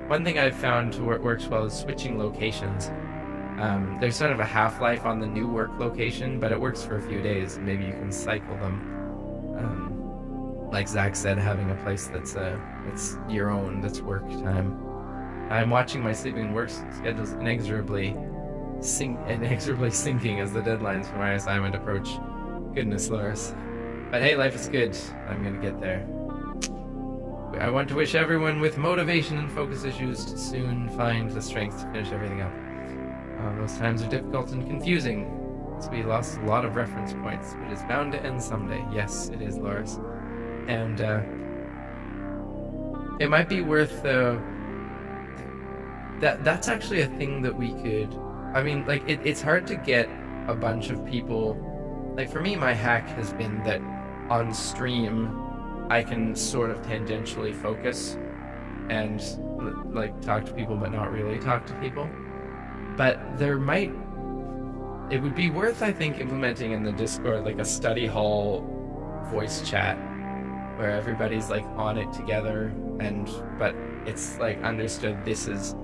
One thing I've found works well is switching locations. There's sort of a half-life on the new work location, but it works for a few days. Maybe you can cycle them. Like Zach said, having a place that's it's your own, that's work time. I'm watching my sleeping and work schedules inexorably sinking as the deadlines for my assignment approach. Goodness, Loris. But hey, life is good. I'm gonna get there. I want to wish everyone with motivation and focus issues to soon find the strength to finish everything up. Those times are difficult and confusing, so we lost a lot of reference points, but it's bound to end someday. Yes, it is, Loris. And it might be worth that's actually a thing that we could. I mean, like it's hard to get a bunch of people. Like for me, my hack has been that on stream I can sort of tangentially focus and like talk to people, but not really talk to people. But it would be worth, I think, implementing in the Discord like a study hall voice chat where everybody's like on it together, but it's like understood this is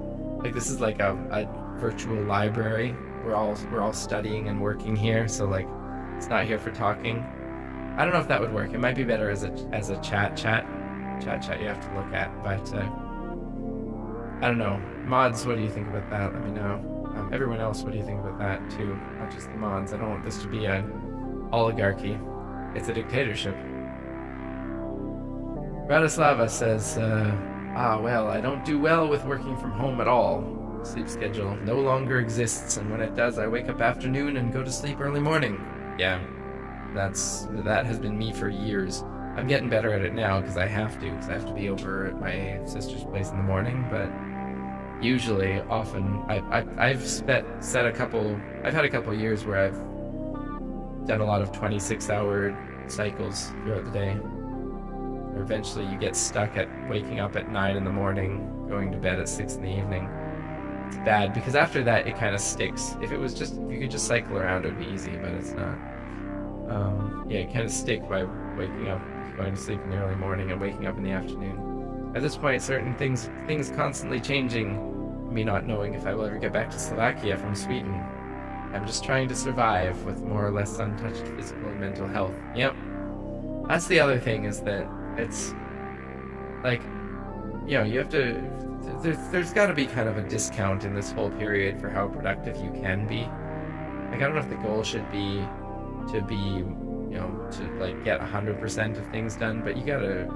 like a virtual library. We're all studying and working here, so like it's not here for talking. I don't know if that would work. It might be better as a chat you have to look at, but I don't know. Mods, what do you think about that? Let me know. Everyone else, what do you think about that too? Not just the mods. I don't want this to be an oligarchy. It's a dictatorship. Radislava says, well, I don't do well with working from home at all. Sleep schedule no longer exists, and when it does, I wake up afternoon and go to sleep early morning. Yeah, that has been me for years. I'm getting better at it now because I have to be over at my sister's place in the morning, but usually, often, I've had a couple years where I've done a lot of 26-hour cycles throughout the day. Or eventually you get stuck at waking up at 9 in the morning, going to bed at 6 in the evening. It's bad because after that it kind of sticks. If you could just cycle around, it would be easy, but it's not. Yeah, it kind of stick by waking up, going to sleep in the early morning and waking up in the afternoon. At this point, certain things constantly changing, me not knowing if I will ever get back to Slovakia from Sweden. I'm just trying to survive with more or less untouched physical and mental health. Yep. That's the other thing, is that it's like, you have to, there's got to be kind of a discount in this whole period for how productive you can be. Like, I don't know if the goal should be to to like get 100% of things done, but you gotta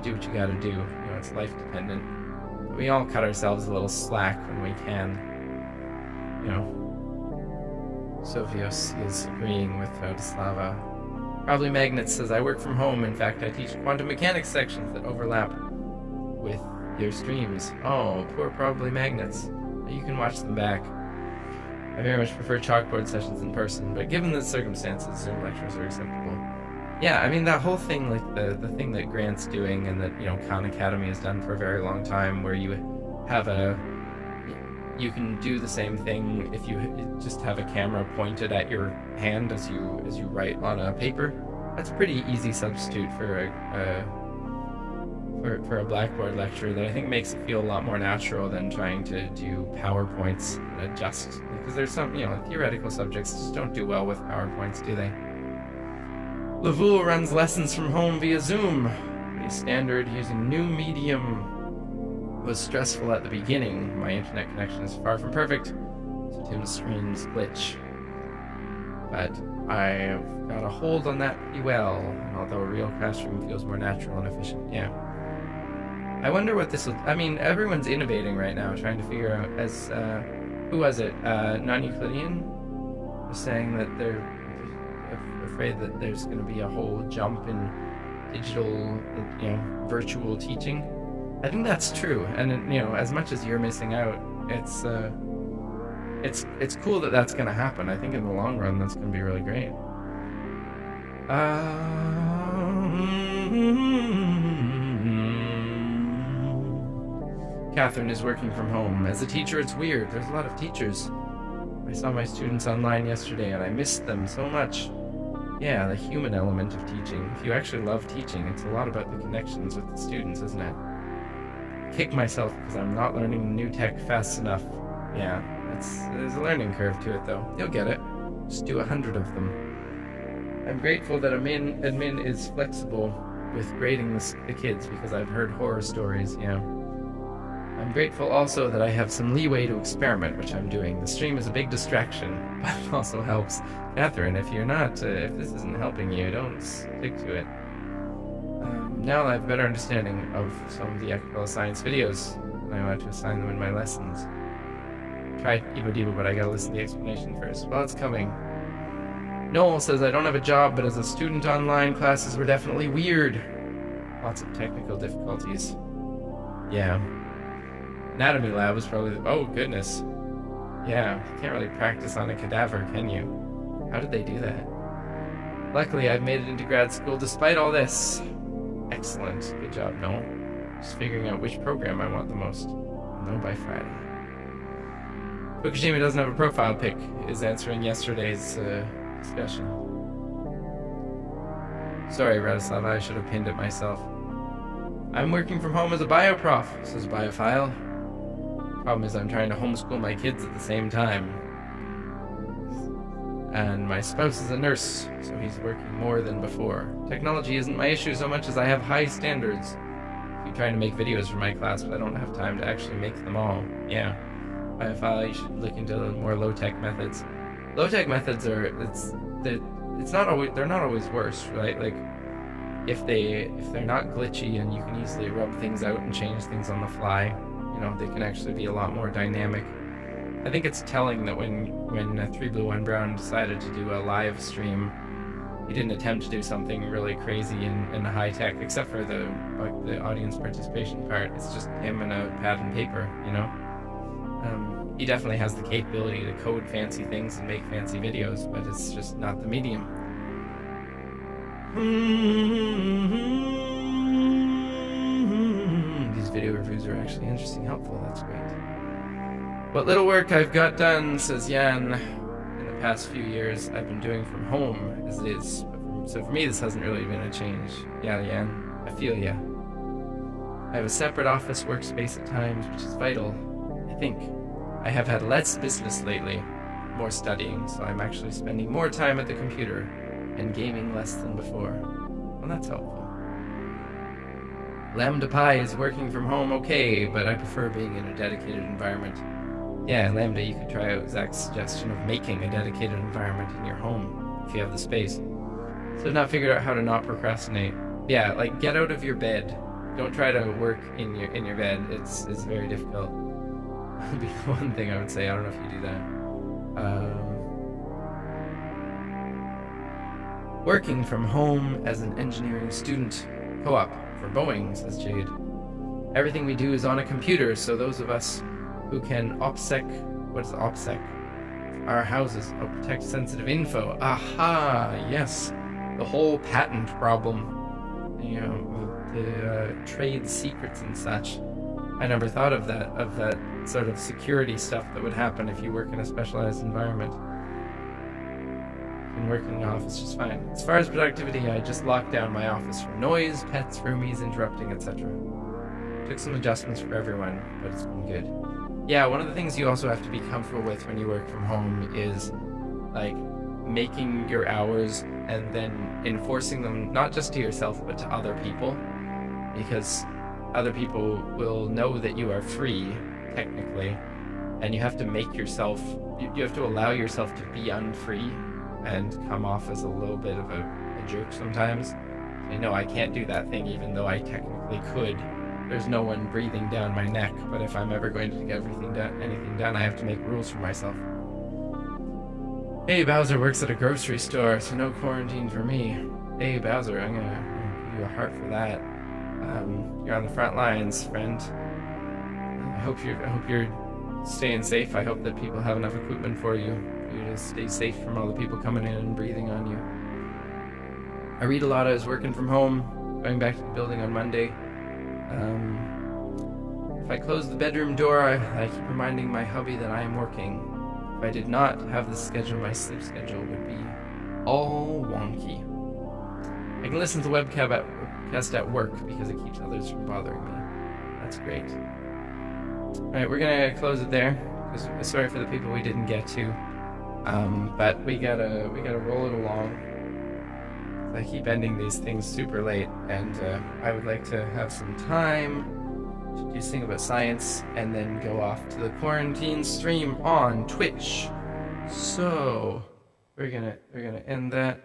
do what you gotta do. It's life dependent. We all cut ourselves a little slack when we can. Sophios is agreeing with Radislava. Probably Magnet says, I work from home. In fact, I teach quantum mechanics sections that overlap with your streams. Oh, poor Probably Magnets. You can watch them back. I very much prefer chalkboard sessions in person, but given the circumstances, Zoom lectures are acceptable. Yeah, I mean, that whole thing, like the thing that Grant's doing and that, Khan Academy has done for a very long time, where you can do the same thing if you just have a camera pointed at your hand as you write on a paper. That's a pretty easy substitute for a Blackboard lecture that I think makes it feel a lot more natural than trying to do PowerPoints and adjust. Because there's some, theoretical subjects just don't do well with PowerPoints, do they? Lavul runs lessons from home via Zoom. Pretty standard, using new medium. Was stressful at the beginning. My internet connection is far from perfect, so Tim's screens glitch. But I've got a hold on that pretty well, and although a real classroom feels more natural and efficient, yeah. I wonder what this will... I mean, everyone's innovating right now, trying to figure out, as, who was it? Non-Euclidean was saying that they're afraid that there's going to be a whole jump in digital, virtual teaching. I think that's true, and as much as you're missing out, it's cool that that's gonna happen. I think in the long run, that's gonna be really great. Catherine is working from home. As a teacher, it's weird. There's a lot of teachers. I saw my students online yesterday, and I missed them so much. Yeah, the human element of teaching. If you actually love teaching, it's a lot about the connections with the students, isn't it? Kick myself because I'm not learning new tech fast enough. Yeah, there's a learning curve to it, though. You'll get it. Just do 100 of them. I'm grateful that admin is flexible with grading the kids because I've heard horror stories, I'm grateful also that I have some leeway to experiment, which I'm doing. The stream is a big distraction, but it also helps. Catherine, if this isn't helping you, don't stick to it. Now I have a better understanding of some of the acapella science videos, and I want to assign them in my lessons. Try Evo Devo, but I gotta listen to the explanation first. Well, it's coming. Noel says, I don't have a job, but as a student online, classes were definitely weird. Lots of technical difficulties. Yeah. Anatomy lab was probably oh goodness. Yeah, you can't really practice on a cadaver, can you? How did they do that? Luckily, I've made it into grad school despite all this. Excellent. Good job, Noel. Just figuring out which program I want the most. I'll know by Friday. Fukushima doesn't have a profile pic, is answering yesterday's discussion. Sorry, Radislav, I should have pinned it myself. I'm working from home as a bioprof, says Biophile. Problem is I'm trying to homeschool my kids at the same time. And my spouse is a nurse, so he's working more than before. Technology isn't my issue so much as I have high standards. I'm trying to make videos for my class, but I don't have time to actually make them all. Yeah. Biophile, you should look into more low-tech methods. Low-tech methods they're not always worse, right? Like if they're not glitchy and you can easily rub things out and change things on the fly, they can actually be a lot more dynamic. I think it's telling that when 3 Blue 1 Brown decided to do a live stream, he didn't attempt to do something really crazy and high tech, except for the audience participation part. It's just him and a pad and paper, He definitely has the capability to code fancy things and make fancy videos, but it's just not the medium. These video reviews are actually interesting, helpful, that's great. What little work I've got done, says Jan, in the past few years I've been doing from home as it is. So for me this hasn't really been a change. Yeah, Jan, I feel ya. I have a separate office workspace at times, which is vital, I think. I have had less business lately, more studying, so I'm actually spending more time at the computer and gaming less than before. Well, that's helpful. Lambda Pi is working from home okay, but I prefer being in a dedicated environment. Yeah, Lambda, you could try out Zach's suggestion of making a dedicated environment in your home, if you have the space. So I've not figured out how to not procrastinate. Yeah, like get out of your bed. Don't try to work in your bed. It's very difficult. That'd be the one thing I would say. I don't know if you do that. Working from home as an engineering student. Co-op for Boeing, says Jade. Everything we do is on a computer, so those of us who can OPSEC, what is OPSEC? Our houses, protect sensitive info. Aha, yes. The whole patent problem. The trade secrets and such. I never thought of that sort of security stuff that would happen if you work in a specialized environment. You can work in an office just fine. As far as productivity, I just locked down my office from noise, pets, roomies, interrupting, etc. Took some adjustments for everyone, but it's been good. Yeah, one of the things you also have to be comfortable with when you work from home is like making your hours and then enforcing them not just to yourself but to other people, because other people will know that you are free, technically, and you have to make yourself, you have to allow yourself to be unfree and come off as a little bit of a jerk sometimes. I can't do that thing even though I technically could. There's no one breathing down my neck, but if I'm ever going to get anything done, I have to make rules for myself. Hey, Bowser works at a grocery store, so no quarantine for me. Hey, Bowser, I'm gonna you a heart for that. You're on the front lines, friend. I hope you're staying safe. I hope that people have enough equipment for you to stay safe from all the people coming in and breathing on you. I read a lot. I was working from home, going back to the building on Monday. If I close the bedroom door, I keep reminding my hubby that I am working. If I did not have this schedule, my sleep schedule would be all wonky. I can listen to the webcast at work because it keeps others from bothering me. That's great. Alright, we're gonna close it there. Sorry for the people we didn't get to. But we gotta roll it along. I keep ending these things super late, and I would like to have some time to do Sing About Science and then go off to the quarantine stream on Twitch. So we're gonna end that.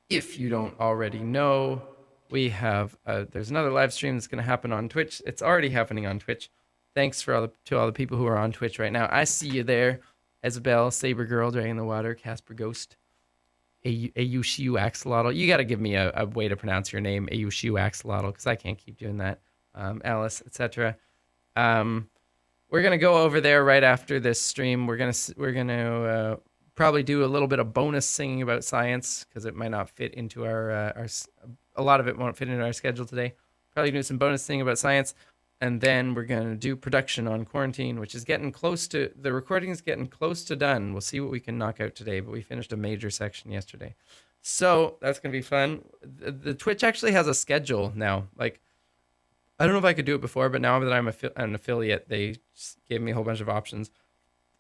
If you don't already know, we have there's another live stream that's gonna happen on Twitch. It's already happening on Twitch. Thanks to all the people who are on Twitch right now. I see you there. Isabel, Saber Girl, Dragon the Water, Casper Ghost, Ayushiu Axolotl. You got to give me a way to pronounce your name, Ayushiu Axolotl, because I can't keep doing that. Alice, etc. We're gonna go over there right after this stream. We're gonna probably do a little bit of bonus singing about science because it might not fit into our a lot of it won't fit into our schedule today. Probably do some bonus singing about science. And then we're going to do production on quarantine, which is getting close to, the recording is getting close to done. We'll see what we can knock out today, but we finished a major section yesterday. So that's going to be fun. The Twitch actually has a schedule now. Like, I don't know if I could do it before, but now that I'm an affiliate, they gave me a whole bunch of options.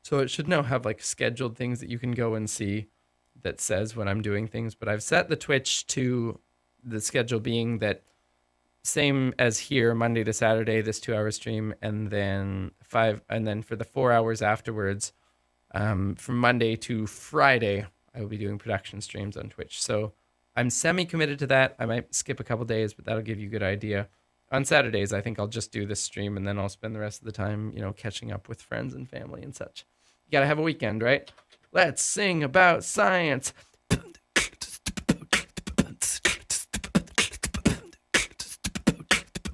So it should now have like scheduled things that you can go and see that says when I'm doing things. But I've set the Twitch to the schedule being that same as here, Monday to Saturday, this 2-hour stream, and then for the 4 hours afterwards, from Monday to Friday, I will be doing production streams on Twitch. So I'm semi-committed to that. I might skip a couple days, but that'll give you a good idea. On Saturdays, I think I'll just do this stream, and then I'll spend the rest of the time, catching up with friends and family and such. You gotta have a weekend, right? Let's sing about science.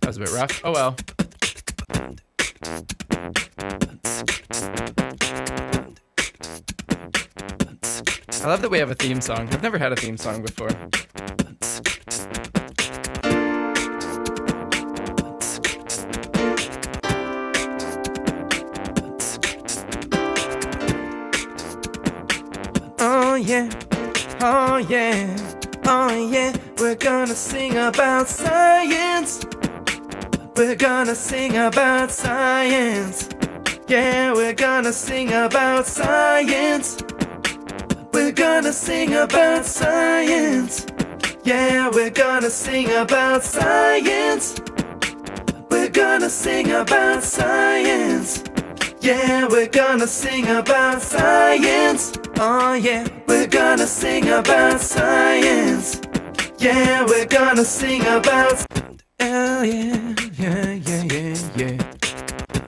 That was a bit rough. Oh well. I love that we have a theme song. I've never had a theme song before. Oh yeah, oh yeah, oh yeah, we're gonna sing about science. We're gonna sing about science. Yeah, we're gonna sing about science. We're gonna sing about science. Yeah, we're gonna sing about science. We're gonna sing about science. Yeah, we're gonna sing about science. Oh yeah, we're gonna sing about science. Yeah, we're gonna sing about. Oh yeah, yeah, yeah, yeah, yeah.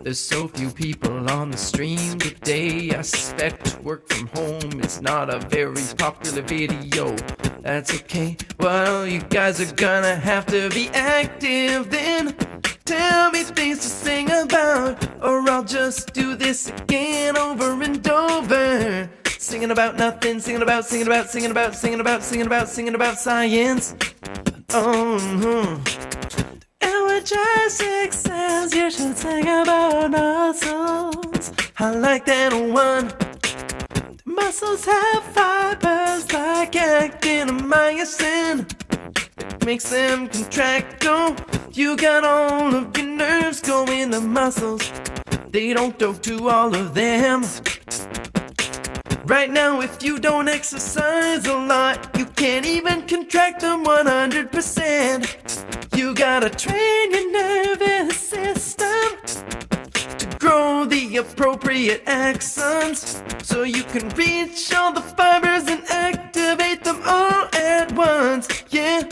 There's so few people on the stream today. I suspect work from home is not a very popular video. That's okay. Well, you guys are gonna have to be active then. Tell me things to sing about, or I'll just do this again over and over. Singing about nothing, singing about science. Oh, Jurassic says you should sing about muscles. I like that one. Muscles have fibers like actin and myosin. It makes them contract. Oh, you got all of your nerves going to muscles. They don't go to all of them. Right now, if you don't exercise a lot, you can't even contract them 100%. You gotta train your nervous system to grow the appropriate axons, so you can reach all the fibers and activate them all at once. Yeah,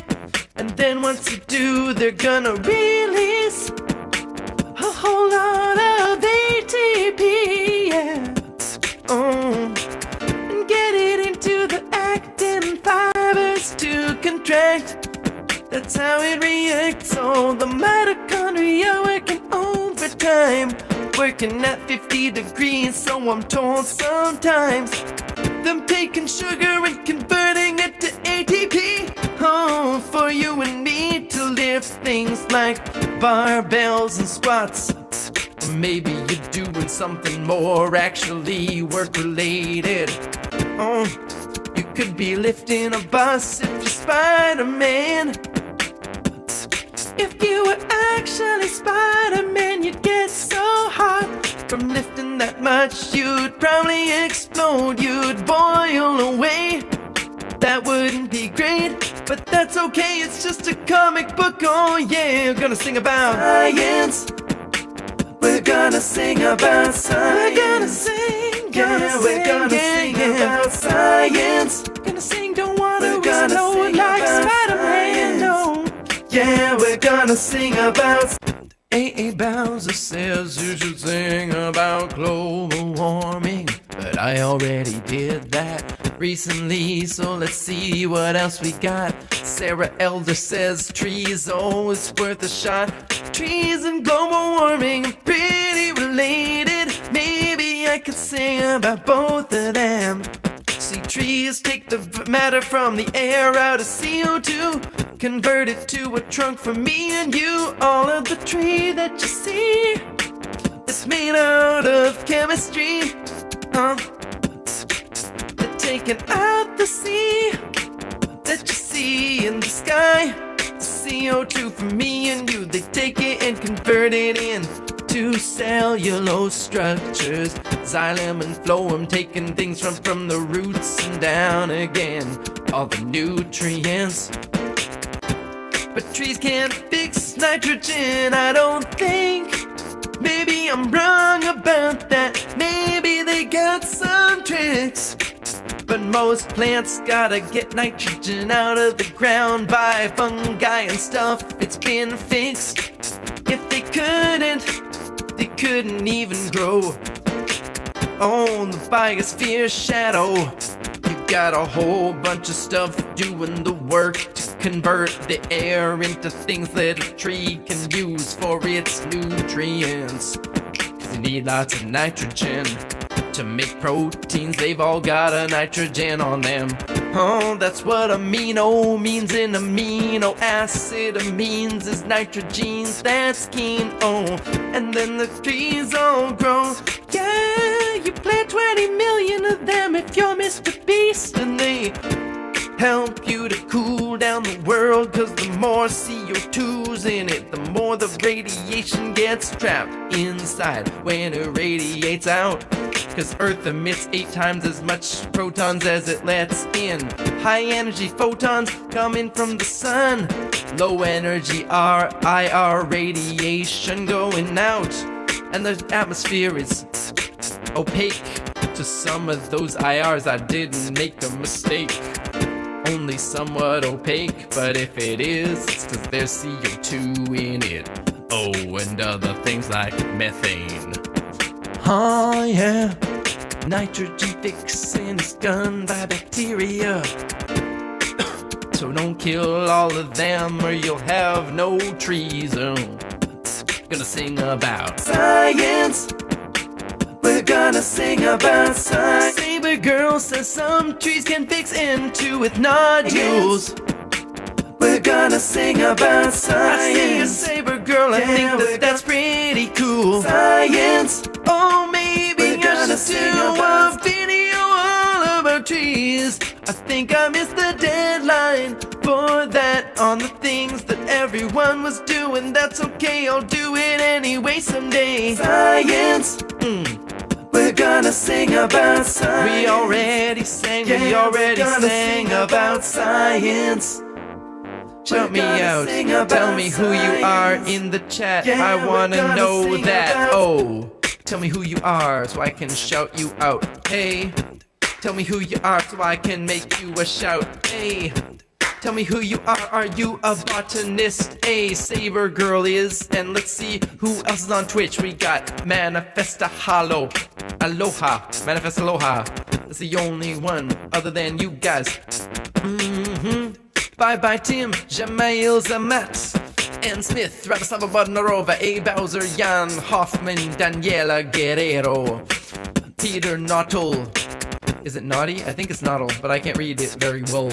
and then once you do, they're gonna release a whole lot of ATP. Yeah. Oh. Get it into the actin fibers to contract. That's how it reacts. Oh, the mitochondria working overtime, working at 50 degrees, so I'm told sometimes. Them taking sugar and converting it to ATP. Oh, for you and me to lift things like barbells and squats. Or maybe you're doing something more actually work-related. Oh, you could be lifting a bus if you're Spider-Man. If you were actually Spider-Man, you'd get so hot from lifting that much, you'd probably explode, you'd boil away. That wouldn't be great, but that's okay, it's just a comic book. Oh yeah, we're gonna sing about science. We're gonna sing about science. We're gonna sing, we're gonna sing about science. Gonna sing, don't wanna explode like Spider-Man, no. Yeah, we're gonna sing about. A.A. Bowser says you should sing about global warming, but I already did that recently, so let's see what else we got. Sarah Elder says trees, oh, it's worth a shot. Trees and global warming are pretty related. Maybe I could sing about both of them. See, trees take the matter from the air out of CO2, convert it to a trunk for me and you. All of the tree that you see is made out of chemistry. They're taking out the sea that you see in the sky. CO2 for me and you, they take it and convert it into cellulose structures. Xylem and phloem, taking things from the roots and down again. All the nutrients. But trees can't fix nitrogen, I don't think. Maybe I'm wrong about that. Maybe they got some tricks. But most plants gotta get nitrogen out of the ground by fungi and stuff. It's been fixed. If they couldn't even grow. On the biosphere shadow, you got a whole bunch of stuff doing the work to convert the air into things that a tree can use for its nutrients. 'Cause you need lots of nitrogen to make proteins, they've all got a nitrogen on them. Oh, that's what amino means in amino acid. Amines is nitrogens, that's keen. Oh, and then the trees all grow. Yeah, you plant 20 million of them if you're Mr. Beast, and they help you to cool down the world. 'Cause the more CO2's in it, the more the radiation gets trapped inside when it radiates out. 'Cause Earth emits 8 times as much protons as it lets in. High energy photons coming from the sun. Low energy IR radiation going out. And the atmosphere is opaque to some of those IRs. I didn't make a mistake. Only somewhat opaque, but if it is, it's 'cause there's CO2 in it. Oh, and other things like methane. Oh yeah, nitrogen fixing is done by bacteria. So don't kill all of them or you'll have no trees. Oh, gonna sing about science. We're gonna sing about science. Saber girl says some trees can fix into with nodules. We're gonna sing about science. I see a saber girl, I think that's pretty cool. Science. Oh, maybe I should do a video all about trees. I think I missed the deadline for that on the things that everyone was doing. That's okay, I'll do it anyway someday. Science. We're gonna sing about science. We already sang, we already sang about science. Shout me out, tell me who you are in the chat. I wanna know that. Oh, tell me who you are so I can shout you out. Hey, tell me who you are so I can make you a shout. Hey, tell me who you are you a botanist? A saber girl is, and let's see who else is on Twitch. We got Manifesta Hollow, Aloha, Manifest Aloha. That's the only one other than you guys. Bye-bye Tim, Jamail Zamat, Ann Smith, Radoslava Bodnarova, A. Bowser, Jan Hoffman, Daniela Guerrero, Peter Naughtle. Is it Naughty? I think it's Naughtle, but I can't read it very well.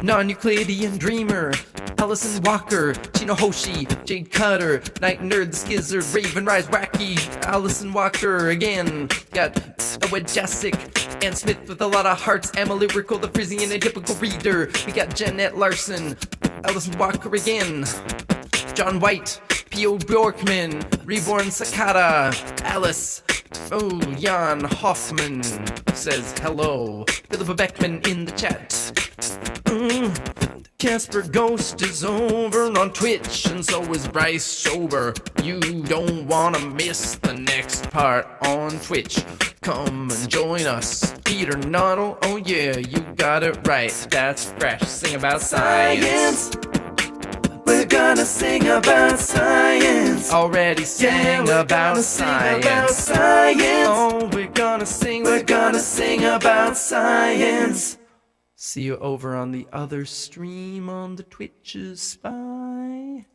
Non-Euclidean Dreamer, Allison Walker, Chino Hoshi, Jade Cutter, Night Nerd, the Skizzard, Raven Rise, Wacky, Allison Walker again. Got Owen Jessic, Ann Smith with a lot of hearts, Emily Rickle, the Frisian and typical reader. We got Jeanette Larson, Allison Walker again. John White, P.O. Bjorkman, Reborn Sakata, Alice. Oh, Jan Hoffman says hello. Philippa Beckman in the chat. Casper Ghost is over on Twitch, and so is Bryce Sober. You don't wanna miss the next part on Twitch. Come and join us. Peter Naughtle, oh yeah, you got it right. That's fresh. Sing about science. We're gonna sing about science. Already sing about science. Oh, we're gonna sing about science. See you over on the other stream on the Twitches. Bye.